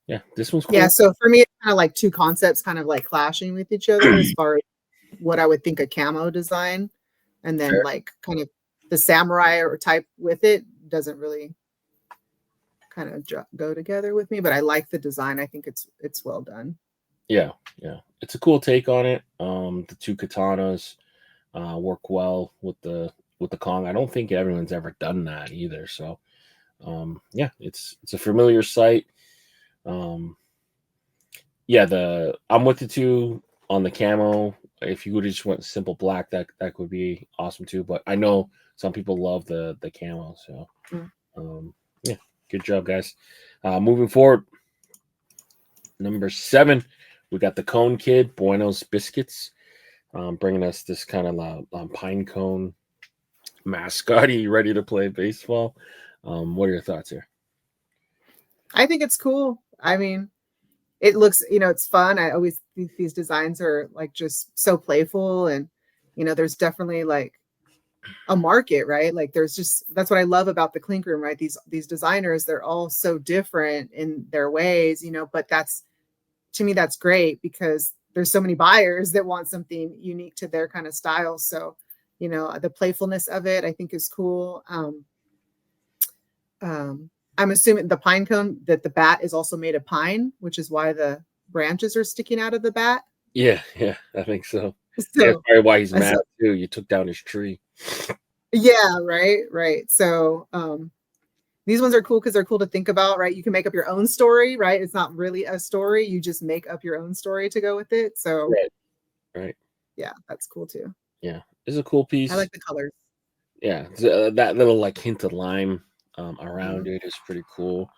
Yeah. This one's cool. Yeah, so for me, it's kind of like two concepts kind of like clashing with each other as far as what I would think a camo design, and then like kind of the samurai or type with it doesn't really kind of go together with me. But I like the design. I think it's well done. Yeah, it's a cool take on it. The two katanas work well with the Kong. I don't think everyone's ever done that either. So yeah, it's a familiar sight. I'm with the two on the camo. If you would have just went simple black, that would be awesome too. But I know some people love the camo. So yeah, Good job, guys. Moving forward, number 7, we got the Cone Kid, Buenos Biscuits, bringing us this kind of pine cone mascot. Ready to play baseball. What are your thoughts here? I think it's cool. I mean, it looks, it's fun. I always think these designs are like just so playful, and there's definitely like a market, right? Like that's what I love about the Clink Room, right? These designers, they're all so different in their ways, but to me that's great because there's so many buyers that want something unique to their kind of style. So, the playfulness of it I think is cool. I'm assuming the pine cone, that the bat is also made of pine, which is why the branches are sticking out of the bat. Yeah, I think so. That's probably why he's mad too. You took down his tree. Yeah, right. So these ones are cool because they're cool to think about, right? You can make up your own story, right? It's not really a story. You just make up your own story to go with it. So right. Yeah, that's cool too. Yeah, it's a cool piece. I like the colors. Yeah, that little like hint of lime around it is pretty cool.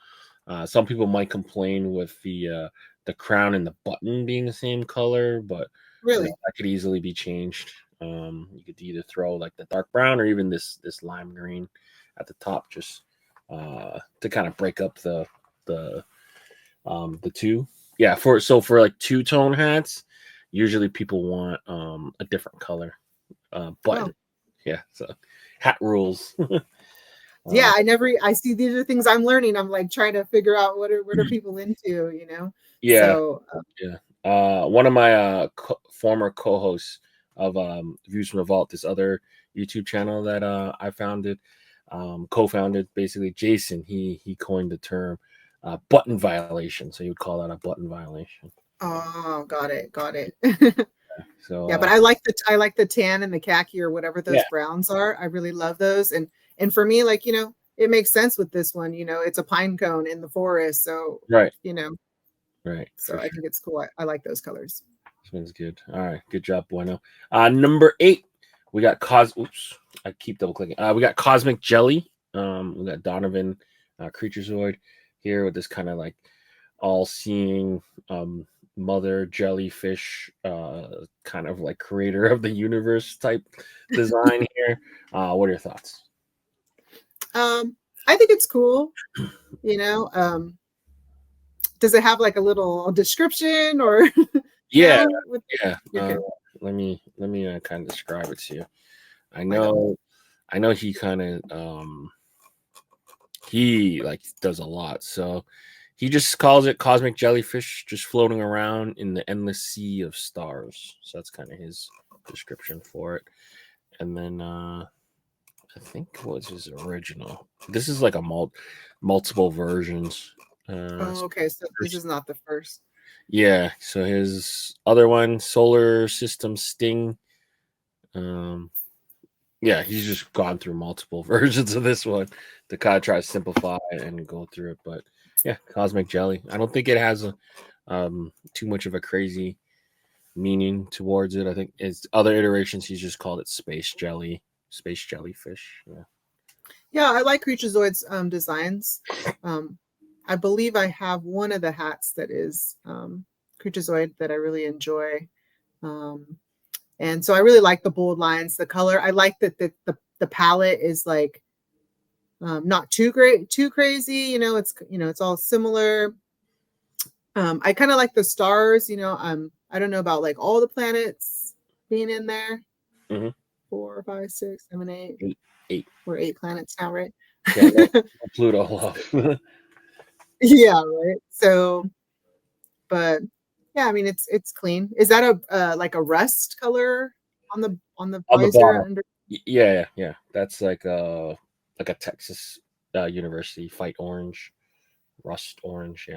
Some people might complain with the crown and the button being the same color, but really that could easily be changed. You could either throw like the dark brown or even this lime green at the top, just to kind of break up the two. Yeah, for like two-tone hats, usually people want a different color button. Yeah, so hat rules. Yeah, I see these are things I'm learning. I'm like trying to figure out what are people into, Yeah. So one of my former co-hosts of Views from the Vault, this other YouTube channel that I founded, co-founded, basically, Jason, he coined the term button violation. So you would call that a button violation. Oh, got it. So yeah, but I like the tan and the khaki or whatever those browns are. I really love those. And for me, like, it makes sense with this one, it's a pine cone in the forest. So, right. Right. So I think it's cool. I like those colors. This one's good. All right. Good job, Bueno. Number 8, we got I keep double clicking. We got Cosmic Jelly. We got Donovan Creaturezoid here with this kind of like all-seeing mother jellyfish, kind of like creator of the universe type design here. What are your thoughts? I think it's cool. Does it have like a little description or? Yeah. Let me kind of describe it to you. I know he kind of he like does a lot. So he just calls it cosmic jellyfish just floating around in the endless sea of stars. So that's kind of his description for it. And then I think what was his original? This is like a multiple versions. Okay, so this is not the first. Yeah, so his other one, Solar System Sting. Yeah, he's just gone through multiple versions of this one to kind of try to simplify it and go through it. But yeah, Cosmic Jelly. I don't think it has too much of a crazy meaning towards it. I think it's other iterations he's just called it Space Jelly, Space Jellyfish. Yeah, I like Creaturezoid's designs. I believe I have one of the hats that is Creaturezoid that I really enjoy. And so I really like the bold lines, the color. I like that the palette is like not too crazy. It's all similar. I kind of like the stars. I don't know about like all the planets being in there. 4, 5, 6, 7, 8. 8. We're 8 planets now, right? Yeah, Pluto off. Yeah, right. So, but yeah, I mean it's clean. Is that a like a rust color on the visor under? Yeah. That's like a Texas University fight orange, rust orange.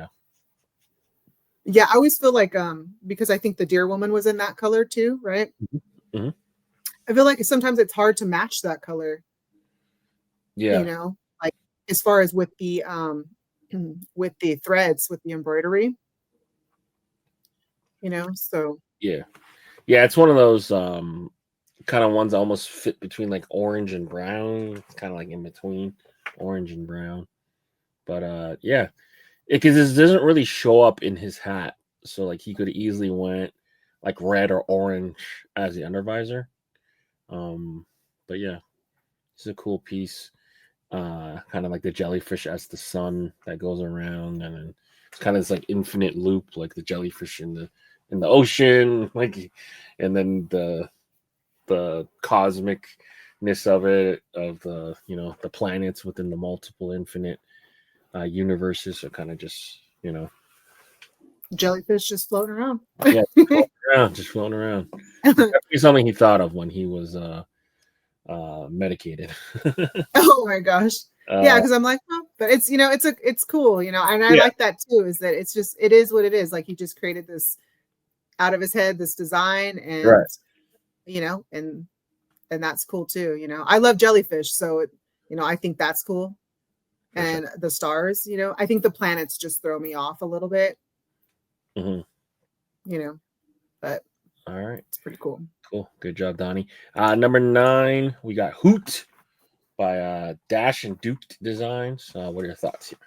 Yeah, I always feel like because I think the Deer Woman was in that color too, right? I feel like sometimes it's hard to match that color. Yeah, like as far as with the threads, with the embroidery. So yeah, it's one of those kind of ones that almost fit between like orange and brown, kind of like in between orange and brown. But yeah, because this doesn't really show up in his hat, so like he could easily went like red or orange as the undervisor. But yeah, it's a cool piece. Kind of like the jellyfish as the sun that goes around, and then it's kind of this like infinite loop, like the jellyfish in the ocean, like, and then the cosmicness of it, of the the planets within the multiple infinite universes. So kind of just jellyfish just floating around. yeah, just floating around. Definitely something he thought of when he was medicated. Oh my gosh. Yeah, because I'm like, oh, but it's it's cool, and I like that too, is that it's just, it is what it is. Like he just created this out of his head, this design, and right. And that's cool too. I love jellyfish, so I think that's cool. And the stars, I think the planets just throw me off a little bit. But all right, it's pretty cool. Cool. Good job, Donnie. Number 9, we got Hoot by Dash and Duke Designs. What are your thoughts here?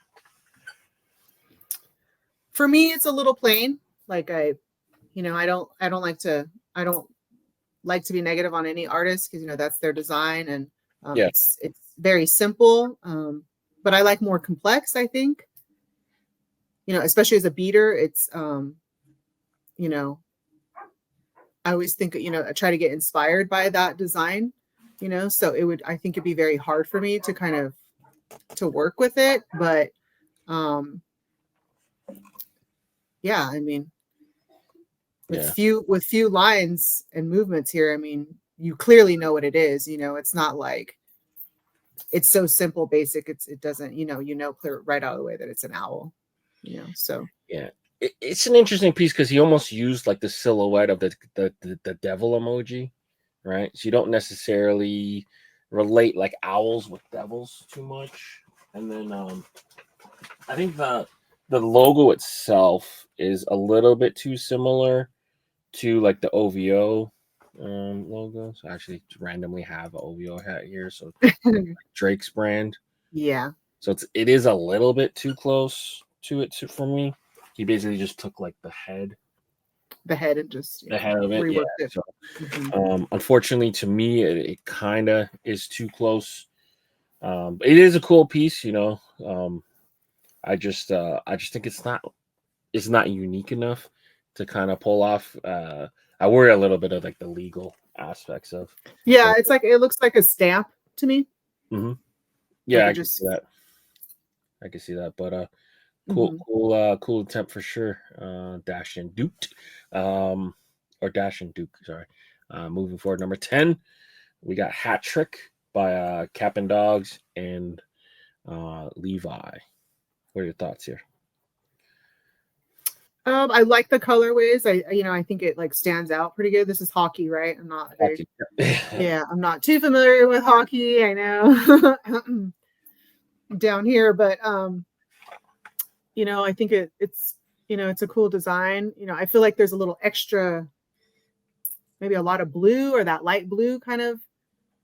For me, it's a little plain. Like I don't like to be negative on any artist, because that's their design, and it's very simple. But I like more complex, I think. Especially as a beater, it's I always think, I try to get inspired by that design, so I think it'd be very hard for me to kind of to work with it. But yeah, I mean, with few lines and movements here, I mean, you clearly know what it is. It's not like it's so simple, basic. It doesn't, clear right out of the way that it's an owl, so yeah. It's an interesting piece because he almost used like the silhouette of the devil emoji, right? So you don't necessarily relate like owls with devils too much. And then I think the logo itself is a little bit too similar to like the OVO logo. So I actually randomly have an OVO hat here, so Drake's brand. Yeah. So it is a little bit too close to it for me. He basically just took like the head and just the head of it. reworked Yeah. it. So, unfortunately, to me, it kind of is too close. But it is a cool piece, I just think it's not unique enough to kind of pull off. I worry a little bit of like the legal aspects of. Yeah, it's like it looks like a stamp to me. Mm-hmm. Yeah, like I can see that. But cool attempt for sure. Dash and Duke, or Dash and Duke. Sorry. Moving forward, number 10, we got Hat Trick by Cap and Dogs and Levi. What are your thoughts here? I like the colorways. I think it like stands out pretty good. This is hockey, right? I'm not I'm not too familiar with hockey. I know down here, but I think it's it's a cool design. I feel like there's a little extra, maybe a lot of blue or that light blue kind of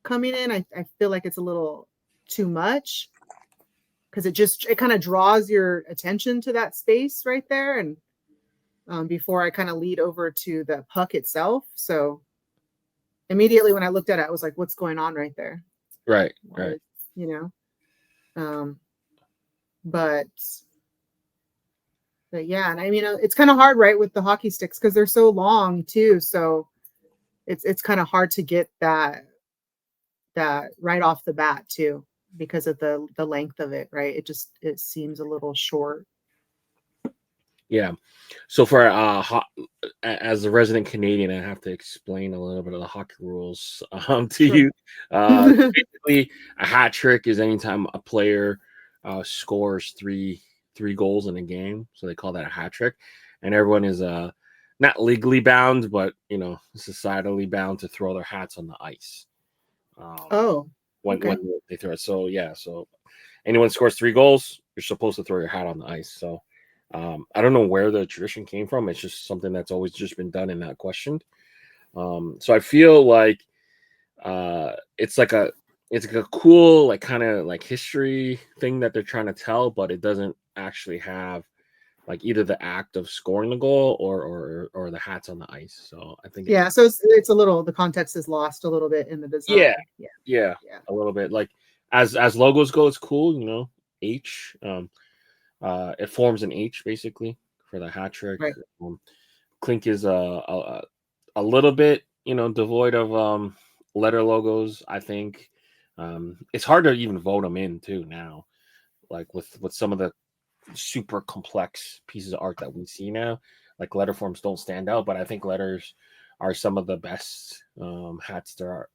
coming in. I feel like it's a little too much, because it kind of draws your attention to that space right there. And before I kind of lead over to the puck itself. So immediately when I looked at it, I was like, what's going on right there? Right. But yeah, and I mean, it's kind of hard, right, with the hockey sticks, because they're so long too. So it's kind of hard to get that right off the bat too, because of the length of it, right? It seems a little short. Yeah. So for as a resident Canadian, I have to explain a little bit of the hockey rules to you. Basically, a hat trick is anytime a player scores three goals in a game, so they call that a hat trick, and everyone is not legally bound, but societally bound to throw their hats on the ice. When they throw it. So yeah, so anyone scores 3 goals, you're supposed to throw your hat on the ice. So I don't know where the tradition came from. It's just something that's always just been done and not questioned. So I feel like it's like it's like a cool like kind of like history thing that they're trying to tell, but it doesn't actually have like either the act of scoring the goal or the hats on the ice. So I think Yeah, so it's a little, the context is lost a little bit in the yeah, design. Yeah. yeah, Yeah. a little bit. Like as logos go, it's cool, you know. H, it forms an H basically for the hat trick. Right. Clink is a little bit, you know, devoid of letter logos. I think it's hard to even vote them in too now, like with some of the super complex pieces of art that we see now. Like letter forms don't stand out, but I think letters are some of the best hats there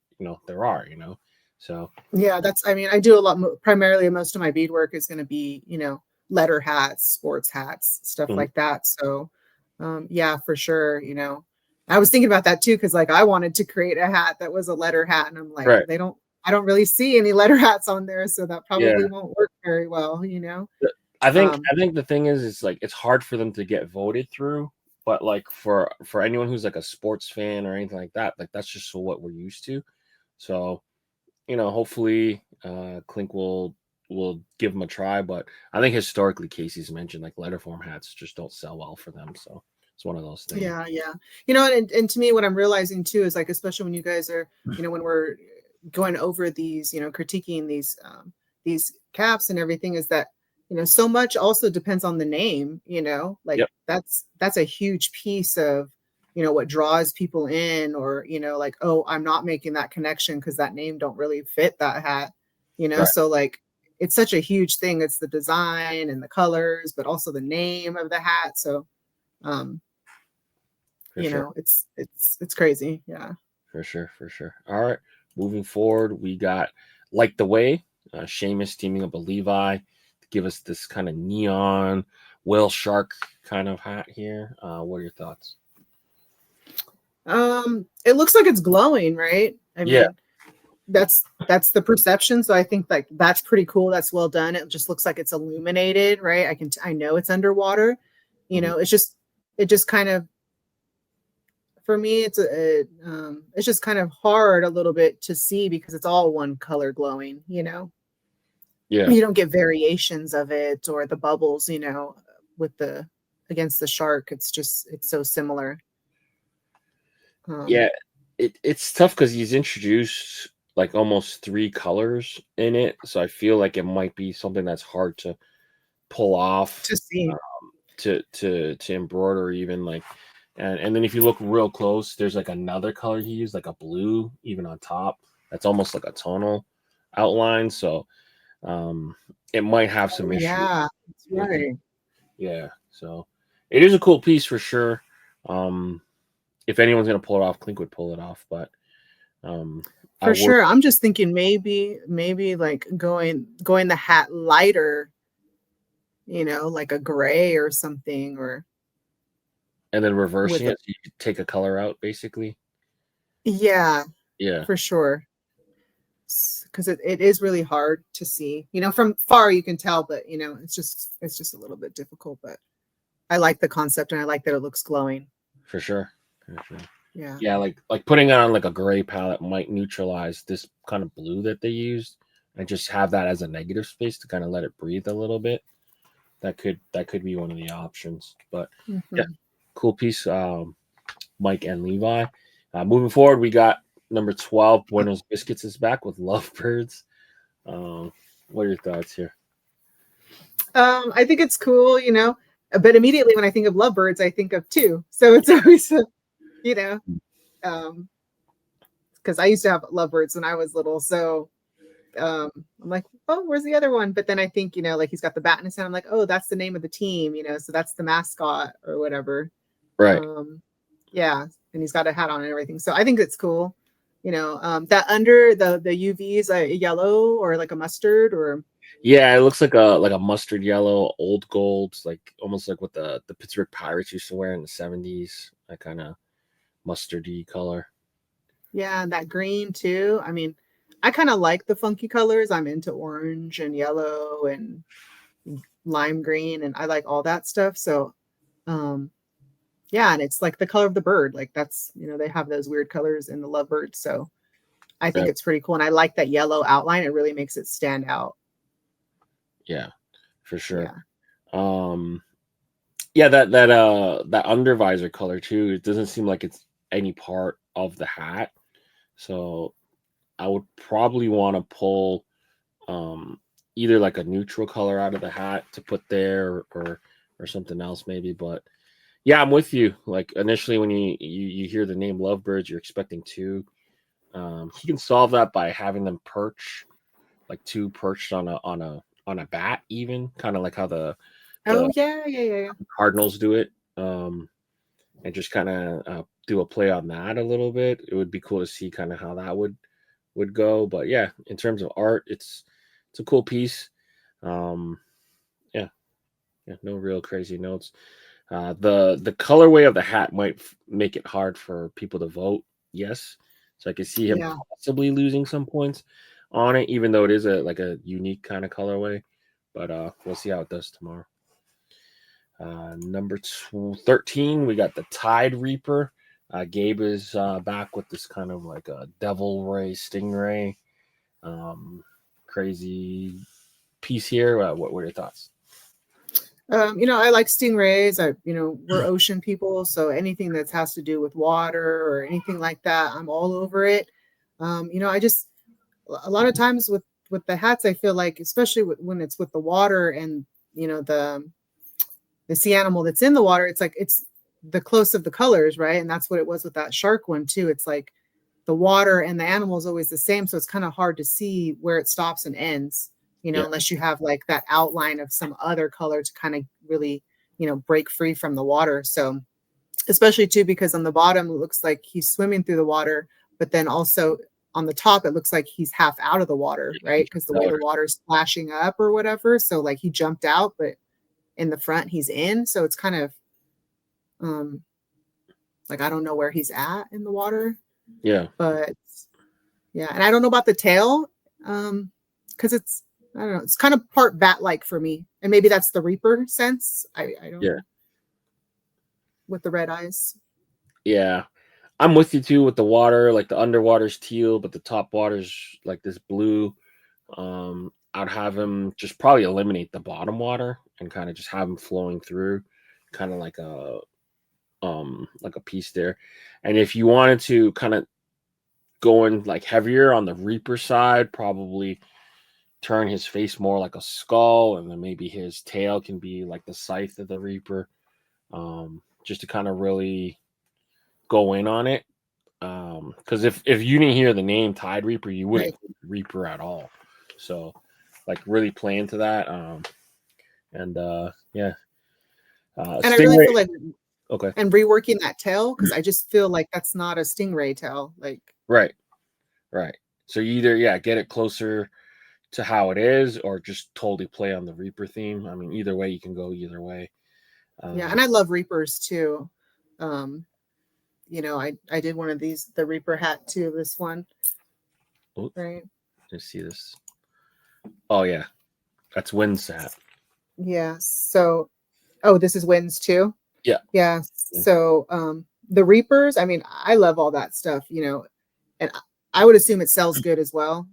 are. You know. So Yeah, that's, I mean, I do a lot, primarily most of my beadwork is going to be, you know, letter hats, sports hats, stuff mhm, like that. So, yeah, for sure. You know, I was thinking about that too, because like I wanted to create a hat that was a letter hat, and I'm like, right, I don't really see any letter hats on there, so that yeah. probably won't work very well, you know? I Um, think the thing is like it's hard for them to get voted through, but like for anyone who's like a sports fan or anything like that, like that's just what we're used to. So you know, hopefully Clink will give them a try. But I think historically, Casey's mentioned like letterform hats just don't sell well for them. So it's one of those things. yeah, yeah. You know, and to me, what I'm realizing too is like, especially when you guys are, you know, when we're going over these, you know, critiquing these caps and everything, is that, you know, so much also depends on the name, you know, like Yep. that's a huge piece of, you know, what draws people in, or, you know, like, oh, I'm not making that connection because that name don't really fit that hat, you know. Right. So like it's such a huge thing. It's the design and the colors, but also the name of the hat. So um For you sure. know, it's crazy. Yeah. For sure. For sure. All right. Moving forward, we got Like the Way, Seamus teaming up with Levi to give us this kind of neon whale shark kind of hat here. What are your thoughts? It looks like it's glowing, right? I Yeah. mean, that's the perception. So I think like that's pretty cool. That's well done. It just looks like it's illuminated, right? I know it's underwater. You Mhm. know, it just kind of, for me, it's just kind of hard a little bit to see because it's all one color glowing, you know. Yeah. You don't get variations of it or the bubbles, you know, with the against the shark. It's so similar. Um, Yeah, it's tough because he's introduced like almost three colors in it, so I feel like it might be something that's hard to pull off to see. to embroider even like, and then if you look real close, there's like another color he used, like a blue, even on top. That's almost like a tonal outline, so um, it might have some issues. Yeah, that's right. Yeah, so it is a cool piece for sure. Um, if anyone's gonna pull it off, Clink would pull it off, but um, I For would, sure. I'm just thinking maybe like going the hat lighter, you know, like a gray or something, or and then with reversing a, it, so you could take a color out, basically. yeah, Yeah, for sure. Because it is really hard to see. You know, from far you can tell, but you know, it's just a little bit difficult. But I like the concept and I like that it looks glowing. for sure. For sure. Yeah. Yeah, like putting it on like a gray palette might neutralize this kind of blue that they used, and just have that as a negative space to kind of let it breathe a little bit. That could be one of the options. But yeah, Mhm. cool piece, Mike and Levi. Moving forward, we got number 12, Buenos Biscuits is back with Lovebirds. What are your thoughts here? I think it's cool, you know, but immediately when I think of lovebirds, I think of two. So it's always, you know, um, because I used to have lovebirds when I was little. So I'm like, oh, where's the other one? But then I think, you know, like he's got the bat in his hand. I'm like, oh, that's the name of the team, you know, so that's the mascot or whatever. Right. Um, yeah, and he's got a hat on and everything. So I think it's cool. You know, that under the UV is a yellow or like a mustard or Yeah, it looks like a mustard yellow, old gold, like almost like what the Pittsburgh Pirates used to wear in the 70s. That kind of mustardy color. yeah, and that green too. I mean, I kind of like the funky colors. I'm into orange and yellow and lime green and I like all that stuff. So um yeah, and it's like the color of the bird. Like that's, you know, they have those weird colors in the lovebird. So I think it's pretty cool. And I like that yellow outline. It really makes it stand out. Yeah, for sure. Yeah. Yeah, that under visor color too, it doesn't seem like it's any part of the hat. So I would probably want to pull either like a neutral color out of the hat to put there or something else maybe. But yeah, I'm with you. Like initially when you hear the name Lovebirds, you're expecting two. He can solve that by having them perch, like two perched on a bat, even kind of like how the Cardinals do it. And just kind of do a play on that a little bit. It would be cool to see kind of how that would go. But yeah, in terms of art, it's a cool piece. Yeah, no real crazy notes. The colorway of the hat might make it hard for people to vote. Yes, so I could see him possibly losing some points on it, even though it is a unique kind of colorway. But we'll see how it does tomorrow. Number 13, we got the Tide Reaper. Gabe is back with this kind of like a devil ray stingray crazy piece here. What were your thoughts? I like stingrays. We're ocean people, so anything that has to do with water or anything like that, I'm all over it. I just a lot of times with the hats, I feel like, especially when it's with the water and the sea animal that's in the water, it's like it's the close of the colors, right? And that's what it was with that shark one too. It's like the water and the animal is always the same, so it's kind of hard to see where it stops and ends. Unless you have like that outline of some other color to kind of really, break free from the water. So especially too, because on the bottom, it looks like he's swimming through the water, but then also on the top, it looks like he's half out of the water, right? Because the way the water's splashing up or whatever. So like he jumped out, but in the front he's in. So it's kind of like, I don't know where he's at in the water. Yeah. But yeah. And I don't know about the tail. Cause I don't know. It's kind of part bat-like for me. And maybe that's the Reaper sense. I don't know. With the red eyes. Yeah. I'm with you too with the water. Like the underwater's teal, but the top water's like this blue. I'd have him just probably eliminate the bottom water and kind of just have him flowing through, kind of like a piece there. And if you wanted to kind of go in like heavier on the Reaper side, probably turn his face more like a skull, and then maybe his tail can be like the scythe of the Reaper, just to kind of really go in on it. Because if you didn't hear the name Tide Reaper, you wouldn't Reaper at all. So like really play into that. And I really feel like and reworking that tail, because I just feel like that's not a stingray tail. Like right. So you either get it closer to how it is, or just totally play on the Reaper theme. I mean, either way, you can go either way. And I love Reapers too. I did one of these, the Reaper hat too. This one, right? Let's see this. Oh yeah, that's Wynn's hat. Yeah. So, this is Wynn's too. Yeah. Yeah. So, the Reapers. I mean, I love all that stuff. And I would assume it sells good as well.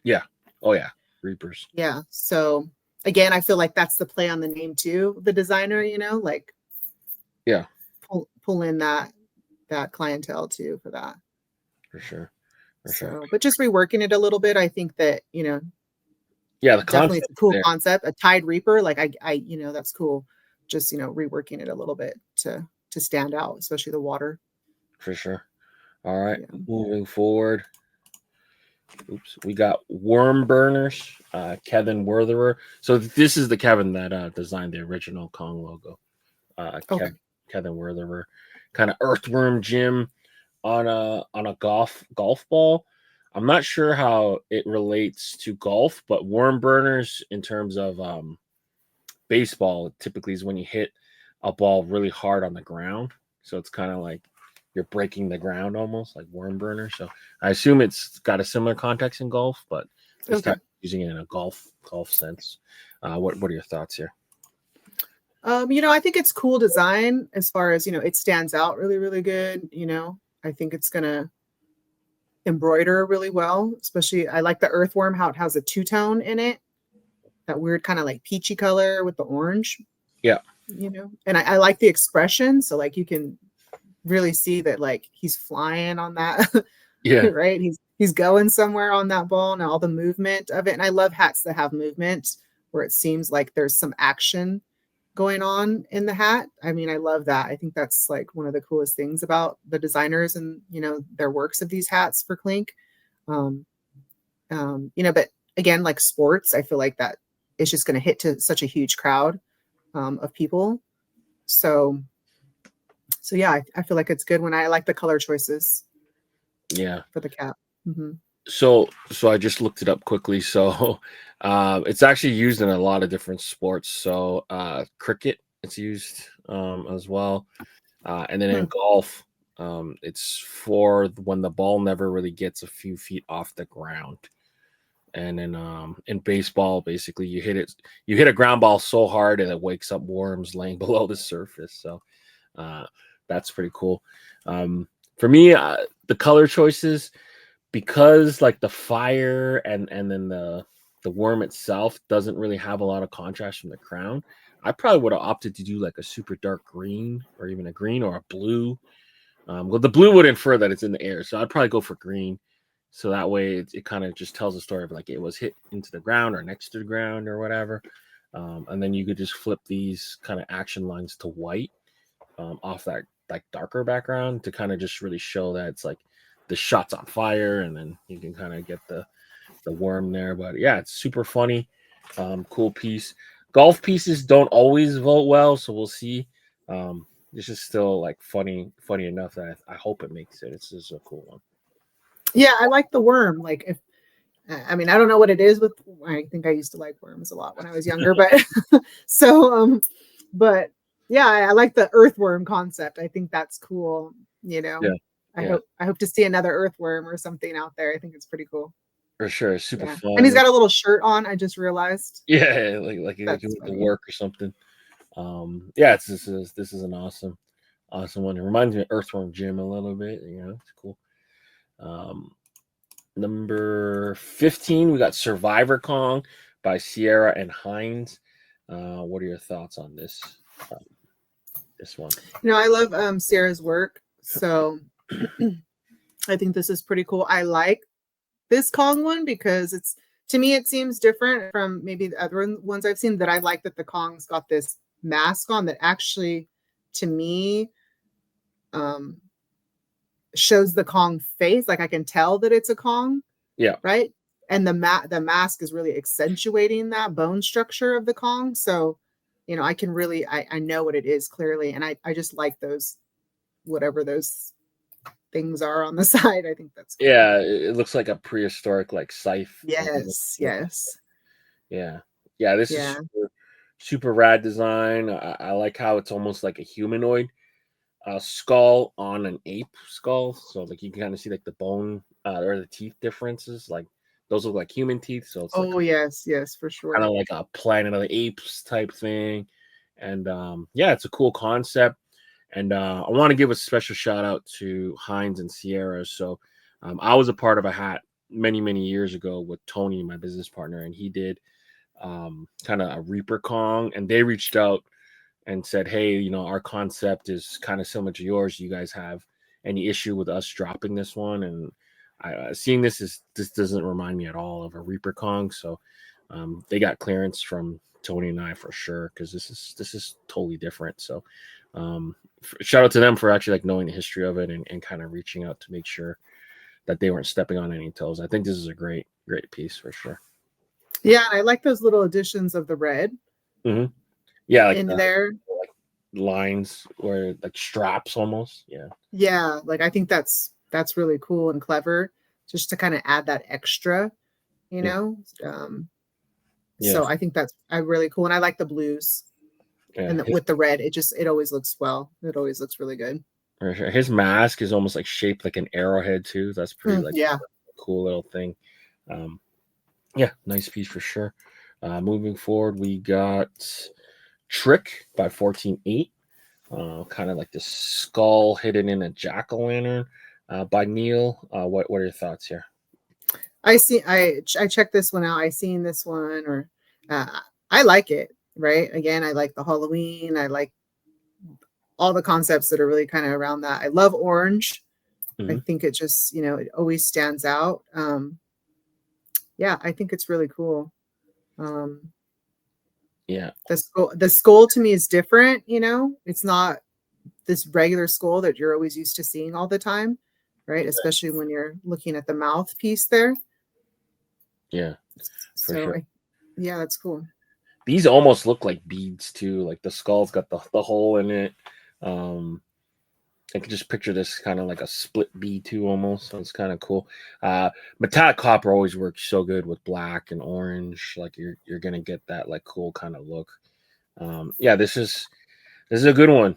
Yeah. Oh yeah, Reapers. Yeah. So again, I feel like that's the play on the name too. The designer, like pull in that clientele too for that. For sure. But just reworking it a little bit, I think that the definitely it's a cool concept. A Tide Reaper, like I that's cool. Just reworking it a little bit to stand out, especially the water. For sure. All right, moving forward. Oops, we got Worm Burners, Kevin Wertherer. So this is the Kevin that designed the original Kong logo. Kevin Wertherer, kind of earthworm Jim on a golf ball. I'm not sure how it relates to golf, but Worm Burners in terms of baseball typically is when you hit a ball really hard on the ground. So it's kind of like you're breaking the ground almost, like Worm Burner. So I assume it's got a similar context in golf, but this time using it in a golf sense. What are your thoughts here? I think it's cool design as far as, it stands out really, really good. I think it's gonna, embroider really well. Especially, I like the earthworm, how it has a two-tone in it, that weird kind of like peachy color with the orange. Yeah. And I like the expression. So like you can really see that like he's flying on that. Yeah. Right. He's going somewhere on that ball and all the movement of it. And I love hats that have movement where it seems like there's some action going on in the hat. I mean, I love that. I think that's like one of the coolest things about the designers and, their works of these hats for Clink. But again, like sports, I feel like that it's just going to hit to such a huge crowd of people. So yeah, I feel like it's good when I like the color choices. Yeah. For the cap. Mm-hmm. So I just looked it up quickly. So it's actually used in a lot of different sports. So cricket, it's used as well. And then in golf, it's for when the ball never really gets a few feet off the ground. And then in baseball, basically you hit a ground ball so hard and it wakes up worms laying below the surface. So that's pretty cool. For me, the color choices, because like the fire and then the worm itself doesn't really have a lot of contrast from the crown, I probably would have opted to do like a super dark green or even a green or a blue. Well, the blue would infer that it's in the air, so I'd probably go for green. So that way it kind of just tells a story of like it was hit into the ground or next to the ground or whatever. And then you could just flip these kind of action lines to white off that like darker background to kind of just really show that it's like the shot's on fire, and then you can kind of get the worm there. But yeah, it's super funny. Cool piece. Golf pieces don't always vote well, so we'll see. This is still like funny enough that I hope it makes it. It's just a cool one. Yeah, I like the worm. Like I don't know what it is with. I think I used to like worms a lot when I was younger, but but yeah, I like the earthworm concept. I think that's cool. Yeah. I hope to see another earthworm or something out there. I think it's pretty cool. For sure, it's super fun. And he's got a little shirt on. I just realized. Yeah, like he went to work or something. Yeah, this is an awesome one. It reminds me of Earthworm Jim a little bit. It's cool. Number 15, we got Survivor Kong by Sierra and Hines. What are your thoughts on this one? I love Sierra's work, so I think this is pretty cool. I like this Kong one because to me it seems different from maybe the other ones I've seen. That I like that the Kong's got this mask on that actually, to me, shows the Kong face. Like I can tell that it's a Kong. Yeah. Right. And the mask is really accentuating that bone structure of the Kong. So, I can really, I know what it is clearly. And I just like those, whatever those things are on the side. I think that's cool. Yeah. It looks like a prehistoric, like scythe. Yes. Yeah. This is super rad design. I like how it's almost like a humanoid skull on an ape skull, so like you can kind of see like the bone or the teeth differences. Like those look like human teeth, so it's yes, for sure, kind of like a Planet of the Apes type thing. And it's a cool concept. And I want to give a special shout out to Hines and Sierra. So I was a part of a hat many years ago with Tony, my business partner, and he did kind of a Reaper Kong, and they reached out and said, hey, our concept is kind of similar to yours. You guys have any issue with us dropping this one? And seeing this doesn't remind me at all of a Reaper Kong. So they got clearance from Tony and I for sure, because this is totally different. So shout out to them for actually like knowing the history of it and kind of reaching out to make sure that they weren't stepping on any toes. I think this is a great piece for sure. Yeah, I like those little additions of the red. Mm-hmm. Yeah, like in there, like lines or like straps almost. Yeah, like I think that's really cool and clever, just to kind of add that extra, So I think that's really cool, and I like the blues, and with the red, it always looks well. It always looks really good. His mask is almost like shaped like an arrowhead too. That's pretty cool little thing. Nice piece for sure. Moving forward, we got Trick by 14.8. Kind of like the skull hidden in a jack-o'-lantern. by Neil. What are your thoughts here? I checked this one out. I seen this one, or I like it. Right. Again, I like the Halloween. I like all the concepts that are really kind of around that. I love orange. I think it just, it always stands out. Yeah, I think it's really cool. Yeah. The skull to me is different, it's not this regular skull that you're always used to seeing all the time, right? Especially when you're looking at the mouthpiece there. Yeah. So sure. Yeah, that's cool. These almost look like beads too. Like the skull's got the hole in it. I can just picture this kind of like a split bead too, almost. So it's kind of cool. Metallic copper always works so good with black and orange. Like you're gonna get that like cool kind of look. Yeah, this is a good one.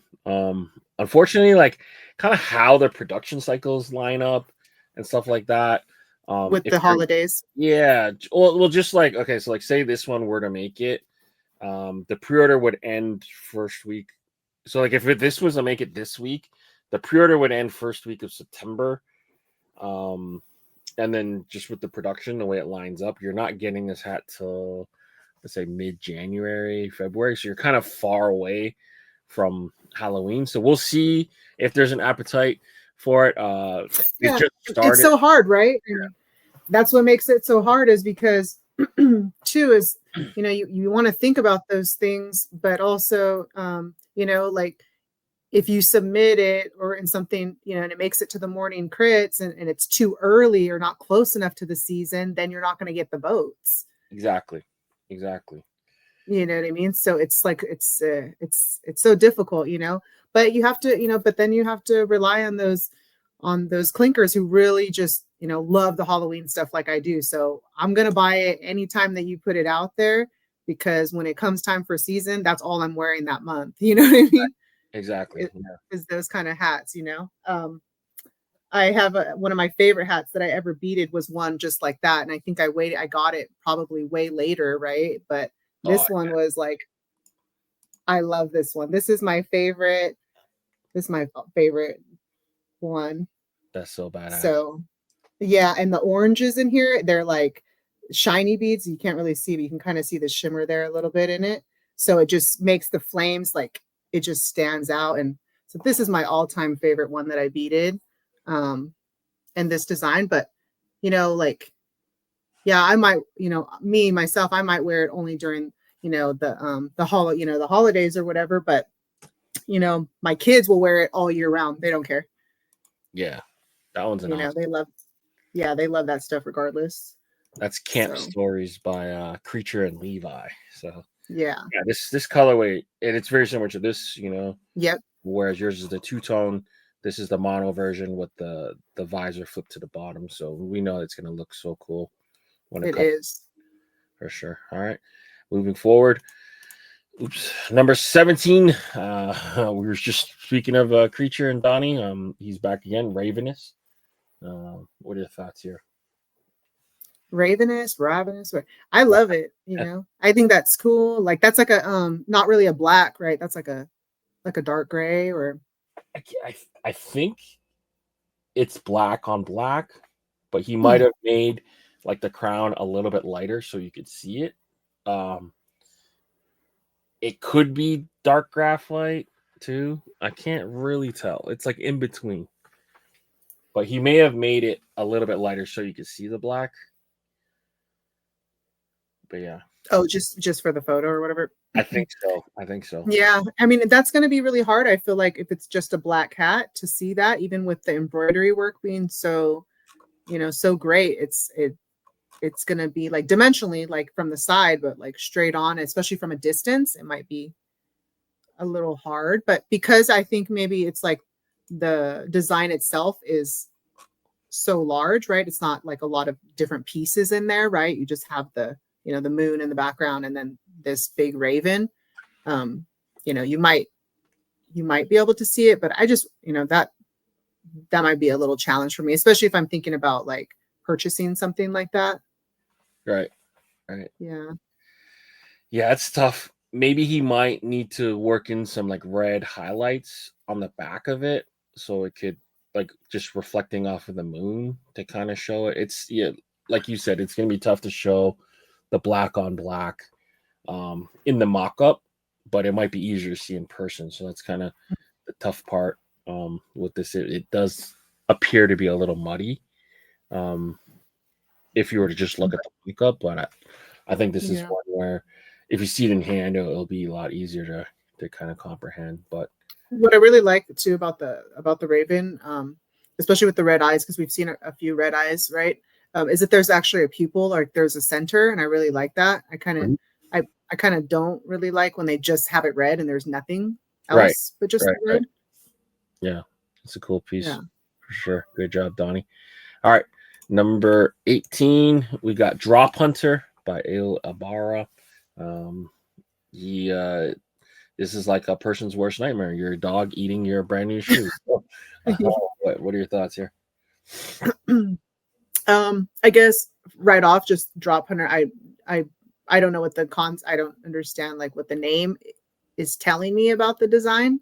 Unfortunately, like kind of how the production cycles line up and stuff like that. With the holidays. Yeah. Well, just like, okay, so like say this one were to make it, the pre-order would end first week. So like if this was to make it this week, the pre-order would end first week of September. And then just with the production, the way it lines up, you're not getting this hat till, let's say, mid-January, February. So you're kind of far away from Halloween. So we'll see if there's an appetite for it. Yeah, it's so hard, right? And that's what makes it so hard, is because too is, you want to think about those things, but also, like if you submit it or in something, and it makes it to the morning crits and it's too early or not close enough to the season, then you're not going to get the votes. Exactly. You know what I mean? So it's like, it's so difficult, but you have to, but then you have to rely on those clinkers who really just, love the Halloween stuff like I do. So I'm going to buy it anytime that you put it out there, because when it comes time for season, that's all I'm wearing that month. You know what I mean? Exactly. Is those kind of hats, I have one of my favorite hats that I ever beaded was one just like that. And I think I got it probably way later. Right. But this one was like, I love this one. This is my favorite. This is my favorite one. That's so badass. So yeah. And the oranges in here, they're like shiny beads. You can't really see, but you can kind of see the shimmer there a little bit in it. So it just makes the flames, like it just stands out. And so this is my all-time favorite one that I beaded. And this design, but like, yeah, I might, me myself, I might wear it only during, the holidays or whatever, but my kids will wear it all year round. They don't care. Yeah. That one's an awesome. They love that stuff regardless. That's Camp Stories by Creature and Levi. So yeah, this colorway, and it's very similar to this, Yep. Whereas yours is the two-tone. This is the mono version with the visor flipped to the bottom. So we know it's going to look so cool when it is. For sure. All right. Moving forward. Oops. Number 17. We were just speaking of Creature and Donnie. He's back again. Ravenous. What are your thoughts here? Ravenous. I love it. I think that's cool. Like that's like a not really a black, right? That's like a dark gray, or I think it's black on black, but he might have made like the crown a little bit lighter so you could see it. It could be dark graphite too. I can't really tell. It's like in between. But he may have made it a little bit lighter so you could see the black. But yeah. Oh, just for the photo or whatever. I think so. Yeah. I mean, that's going to be really hard. I feel like if it's just a black hat, to see that, even with the embroidery work being so, so great, it's going to be like dimensionally, like from the side, but like straight on, especially from a distance, it might be a little hard. But because I think maybe it's like the design itself is so large, right? It's not like a lot of different pieces in there, right? You just have the moon in the background and then this big raven. You might be able to see it, but I just, that might be a little challenge for me, especially if I'm thinking about like purchasing something like that. Right. Yeah, it's tough. Maybe he might need to work in some like red highlights on the back of it so it could like just reflecting off of the moon to kind of show it. It's like you said, it's gonna be tough to show the black on black in the mock-up, but it might be easier to see in person. So that's kind of the tough part with this. It does appear to be a little muddy if you were to just look at the mock-up, but I think this is one where if you see it in hand, it'll be a lot easier to kind of comprehend. But what I really like too about the Raven, especially with the red eyes, because we've seen a few red eyes, right? Is that there's actually a pupil, like there's a center, and I really like that. I kind of don't really like when they just have it red and there's nothing else but just red. Right. Yeah, it's a cool piece for sure. Good job, Donnie. All right, number 18, we got Drop Hunter by Ale Abara. This is like a person's worst nightmare. Your dog eating your brand new shoes. What are your thoughts here? I guess right off, just Drop Hunter. I don't know what I don't understand like what the name is telling me about the design,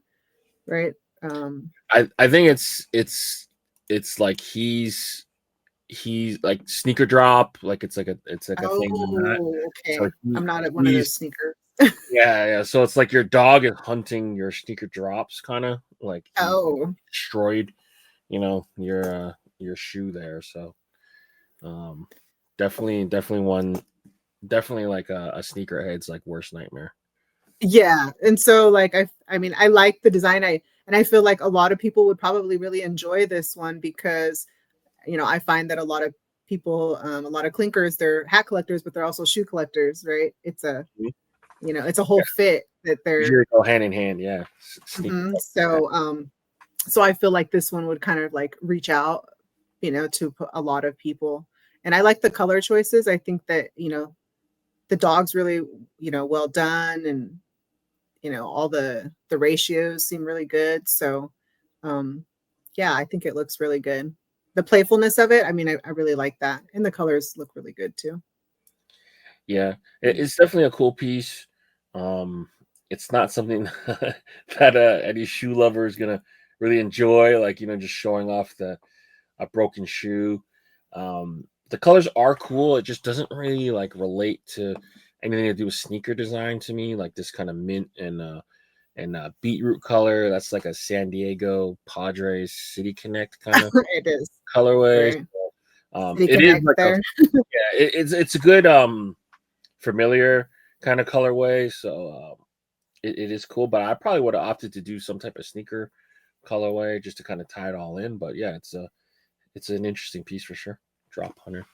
right? I think it's like he's like sneaker drop, like it's like a thing. Okay. So I'm not at one of those sneakers. yeah. So it's like your dog is hunting your sneaker drops, kind of like destroyed, your shoe there. So definitely like a sneakerhead's like worst nightmare. Yeah, and so like I mean I like the design. I feel like a lot of people would probably really enjoy this one because I find that a lot of people, a lot of clinkers, they're hat collectors, but they're also shoe collectors, right? It's a it's a whole fit that they're go hand in hand. Yeah. So I feel like this one would kind of like reach out, to a lot of people. And I like the color choices. I think that, the dog's really, well done, and, all the ratios seem really good. So, I think it looks really good. The playfulness of it, I mean, I really like that. And the colors look really good too. Yeah, it's definitely a cool piece. It's not something that any shoe lover is gonna really enjoy, like just showing off a broken shoe. The colors are cool. It just doesn't really like relate to anything to do with sneaker design to me, like this kind of mint and beetroot color. That's like a San Diego Padres City Connect kind of it is colorway. Right. It is like it's a good familiar kind of colorway. So it is cool, but I probably would have opted to do some type of sneaker colorway just to kind of tie it all in. But yeah, it's an interesting piece for sure. Drop Hunter.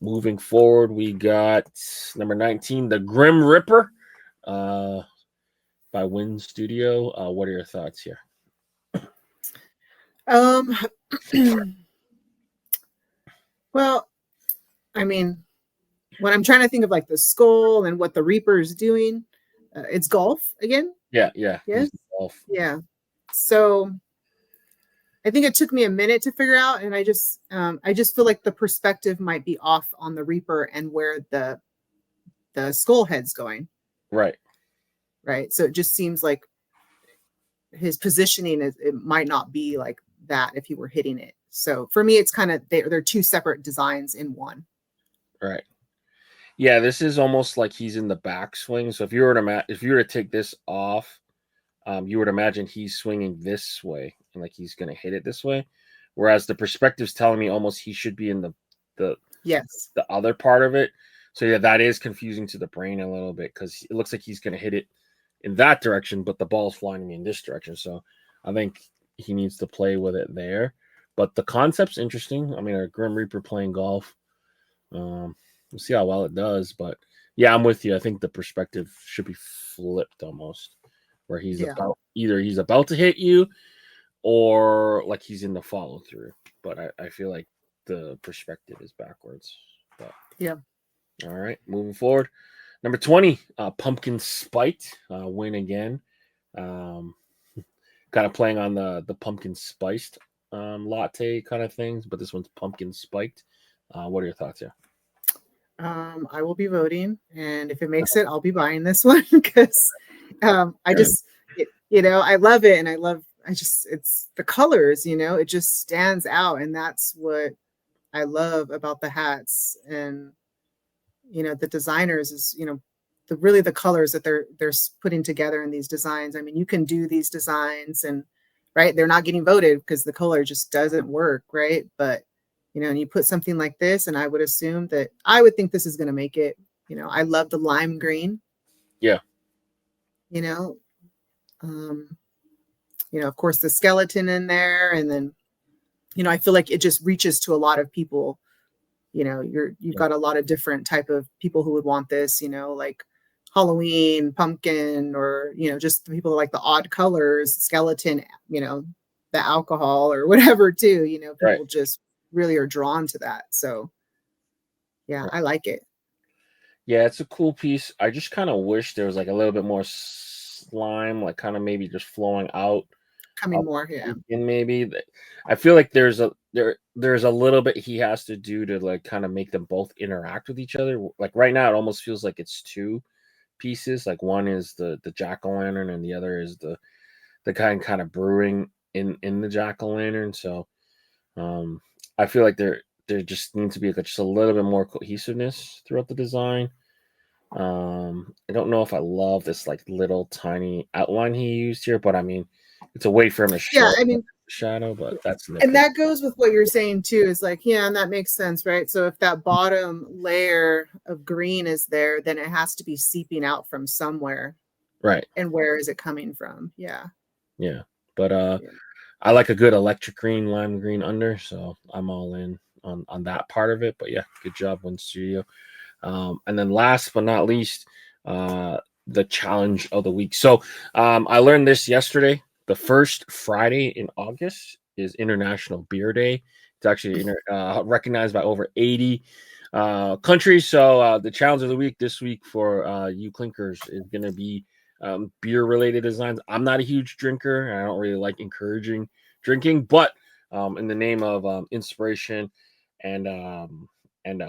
Moving forward, we got number 19, the Grim Ripper by Win Studio. What are your thoughts here? Well, I mean, when I'm trying to think of like the skull and what the Reaper is doing, it's golf again. Yeah. Golf. Yeah. So I think it took me a minute to figure out, and I just feel like the perspective might be off on the Reaper and where the skull head's going. Right. So it just seems like his positioning it might not be like that if he were hitting it. So for me, it's kind of they're two separate designs in one. Right. Yeah, this is almost like he's in the backswing. So if you were to take this off, you would imagine he's swinging this way and like he's going to hit it this way. Whereas the perspective's telling me almost he should be in the other part of it. So yeah, that is confusing to the brain a little bit because it looks like he's going to hit it in that direction, but the ball's flying me in this direction. So I think he needs to play with it there. But the concept's interesting. I mean, a Grim Reaper playing golf. We'll see how well it does. But yeah, I'm with you. I think the perspective should be flipped almost, where he's he's about to hit you or like he's in the follow through. But I feel like the perspective is backwards. But yeah. All right, moving forward. Number 20, Pumpkin Spiked, win again. Kind of playing on the pumpkin spiced latte kind of things, but this one's pumpkin spiked. What are your thoughts here? I will be voting, and if it makes it, I'll be buying this one because I just, I love it, and I it's the colors, it just stands out. And that's what I love about the hats and, the designers is, the colors that they're putting together in these designs. I mean, you can do these designs and right, they're not getting voted because the color just doesn't work. Right. But, and you put something like this, and I would think this is going to make it, I love the lime green. Yeah. Of course the skeleton in there. And then, I feel like it just reaches to a lot of people. You've got a lot of different type of people who would want this, like Halloween, pumpkin, or, just the people who like the odd colors, skeleton, the alcohol or whatever too, people right. just really are drawn to that. So yeah, right. I like it. Yeah, it's a cool piece. I just kind of wish there was like a little bit more slime, like kind of maybe just flowing out. Coming more, yeah. And maybe I feel like there's a little bit he has to do to like kind of make them both interact with each other. Like right now, it almost feels like it's two pieces. Like one is the jack-o'-lantern, and the other is the kind of brewing in the jack-o'-lantern. So I feel like there just needs to be like just a little bit more cohesiveness throughout the design. I don't know if I love this like little tiny outline he used here, but I mean, it's a way for him to show shadow, but that's and that goes with what you're saying too, is like, yeah, and that makes sense, right? So if that bottom layer of green is there, then it has to be seeping out from somewhere, right? And where is it coming from? Yeah But I like a good electric green, lime green under, so I'm all in on that part of it. But yeah, good job, One Studio. And then last but not least, the challenge of the week. So I learned this yesterday. The first Friday in August is International Beer Day. It's actually recognized by over 80 countries. So the challenge of the week this week for you clinkers is going to be beer-related designs. I'm not a huge drinker. I don't really like encouraging drinking, but in the name of inspiration and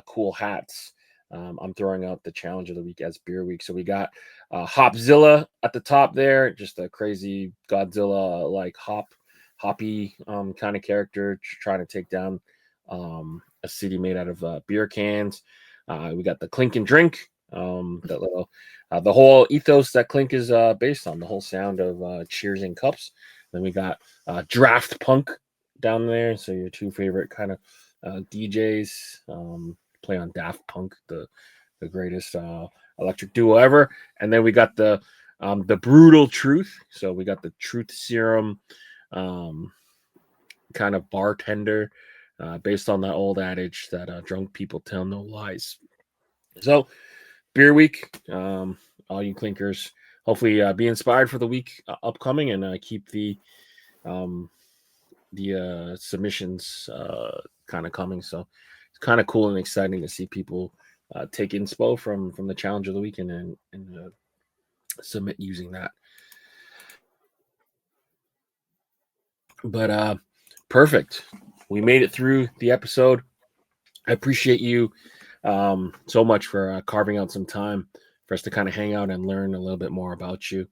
cool hats, I'm throwing out the challenge of the week as Beer Week. So we got Hopzilla at the top there, just a crazy Godzilla like hoppy kind of character trying to take down a city made out of beer cans. We got the Clink and Drink, that little the whole ethos that Clink is based on, the whole sound of cheers in cups. Then we got Draft Punk down there, so your two favorite kind of DJs play on Daft Punk, the greatest electric duo ever. And then we got the Brutal Truth. So we got the Truth Serum kind of bartender based on that old adage that drunk people tell no lies. So Beer Week, all you clinkers, hopefully be inspired for the week upcoming, and keep the submissions kind of coming. So it's kind of cool and exciting to see people take inspo from the challenge of the weekend and submit using that. But perfect. We made it through the episode. I appreciate you so much for carving out some time for us to kind of hang out and learn a little bit more about you.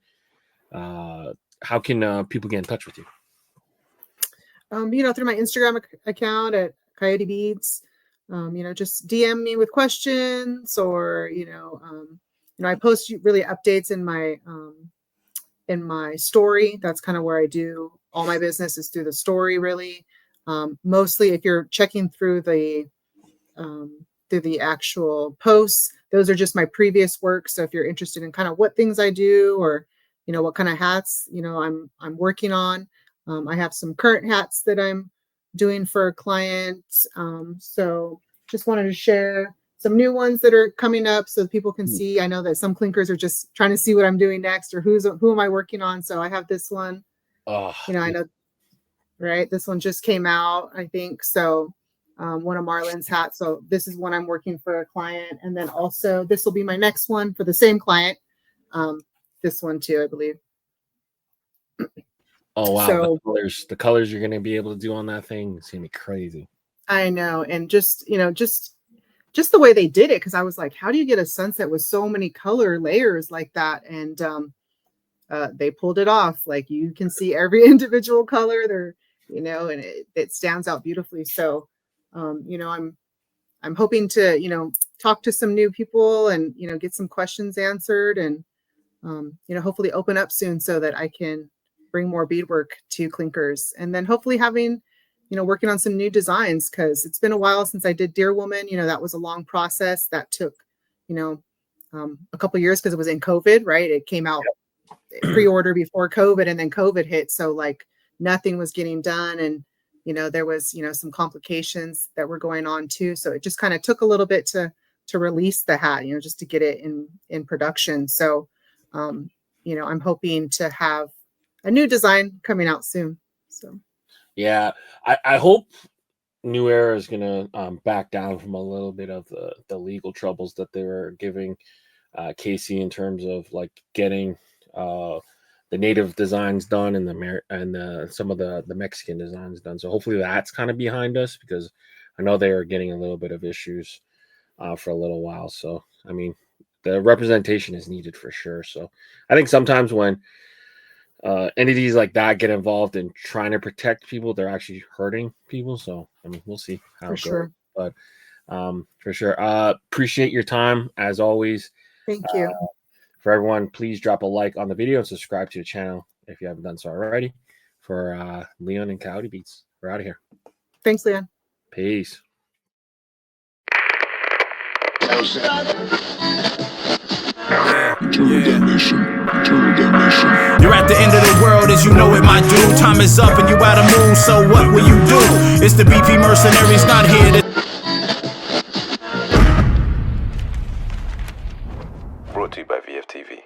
How can people get in touch with you? Through my Instagram account at Coyote Beadz. Just DM me with questions, or I post really updates in my story. That's kind of where I do all my business, is through the story, really. Mostly if you're checking through the actual posts, those are just my previous work. So if you're interested in kind of what things I do, or what kind of hats I'm working on, I have some current hats that I'm doing for clients. So just wanted to share some new ones that are coming up so people can see. I know that some clinkers are just trying to see what I'm doing next, or who am I working on. So I have this one. I know, right? This one just came out, I think. So one of Marlon's hats. So this is one I'm working for a client. And then also this will be my next one for the same client. This one too, I believe. Oh, wow. So, the colors you're going to be able to do on that thing, it's going to be crazy. I know. And just the way they did it, because I was like, how do you get a sunset with so many color layers like that? And they pulled it off. Like you can see every individual color there, you know, and it stands out beautifully. So, you know, I'm hoping to, you know, talk to some new people and, you know, get some questions answered and, you know, hopefully open up soon so that I can bring more beadwork to Clinkers, and then hopefully having, you know, working on some new designs, because it's been a while since I did Deer Woman. You know, that was a long process that took, you know, a couple years because it was in COVID, right? It came out pre-order before COVID, and then COVID hit. So like nothing was getting done. And, you know, there was, you know, some complications that were going on too. So it just kind of took a little bit to release the hat, you know, just to get it in production. So, you know, I'm hoping to have a new design coming out soon. So, yeah, I hope New Era is going to back down from a little bit of the legal troubles that they were giving Casey in terms of like getting the native designs done and some of the Mexican designs done. So hopefully that's kind of behind us, because I know they are getting a little bit of issues for a little while. So, I mean, the representation is needed for sure. So I think sometimes when entities like that get involved in trying to protect people, they're actually hurting people. So, I mean, we'll see how it goes. But for sure, appreciate your time as always. Thank you. For everyone, please drop a like on the video and subscribe to the channel if you haven't done so already. For Leon and Coyote Beadz, we're out of here. Thanks, Leon. Peace. Eternal damnation. You're at the end of the world as you know it, my dude. Time is up and you out of mood, so what will you do? It's the BP mercenaries not here to... Brought to you by VFTV.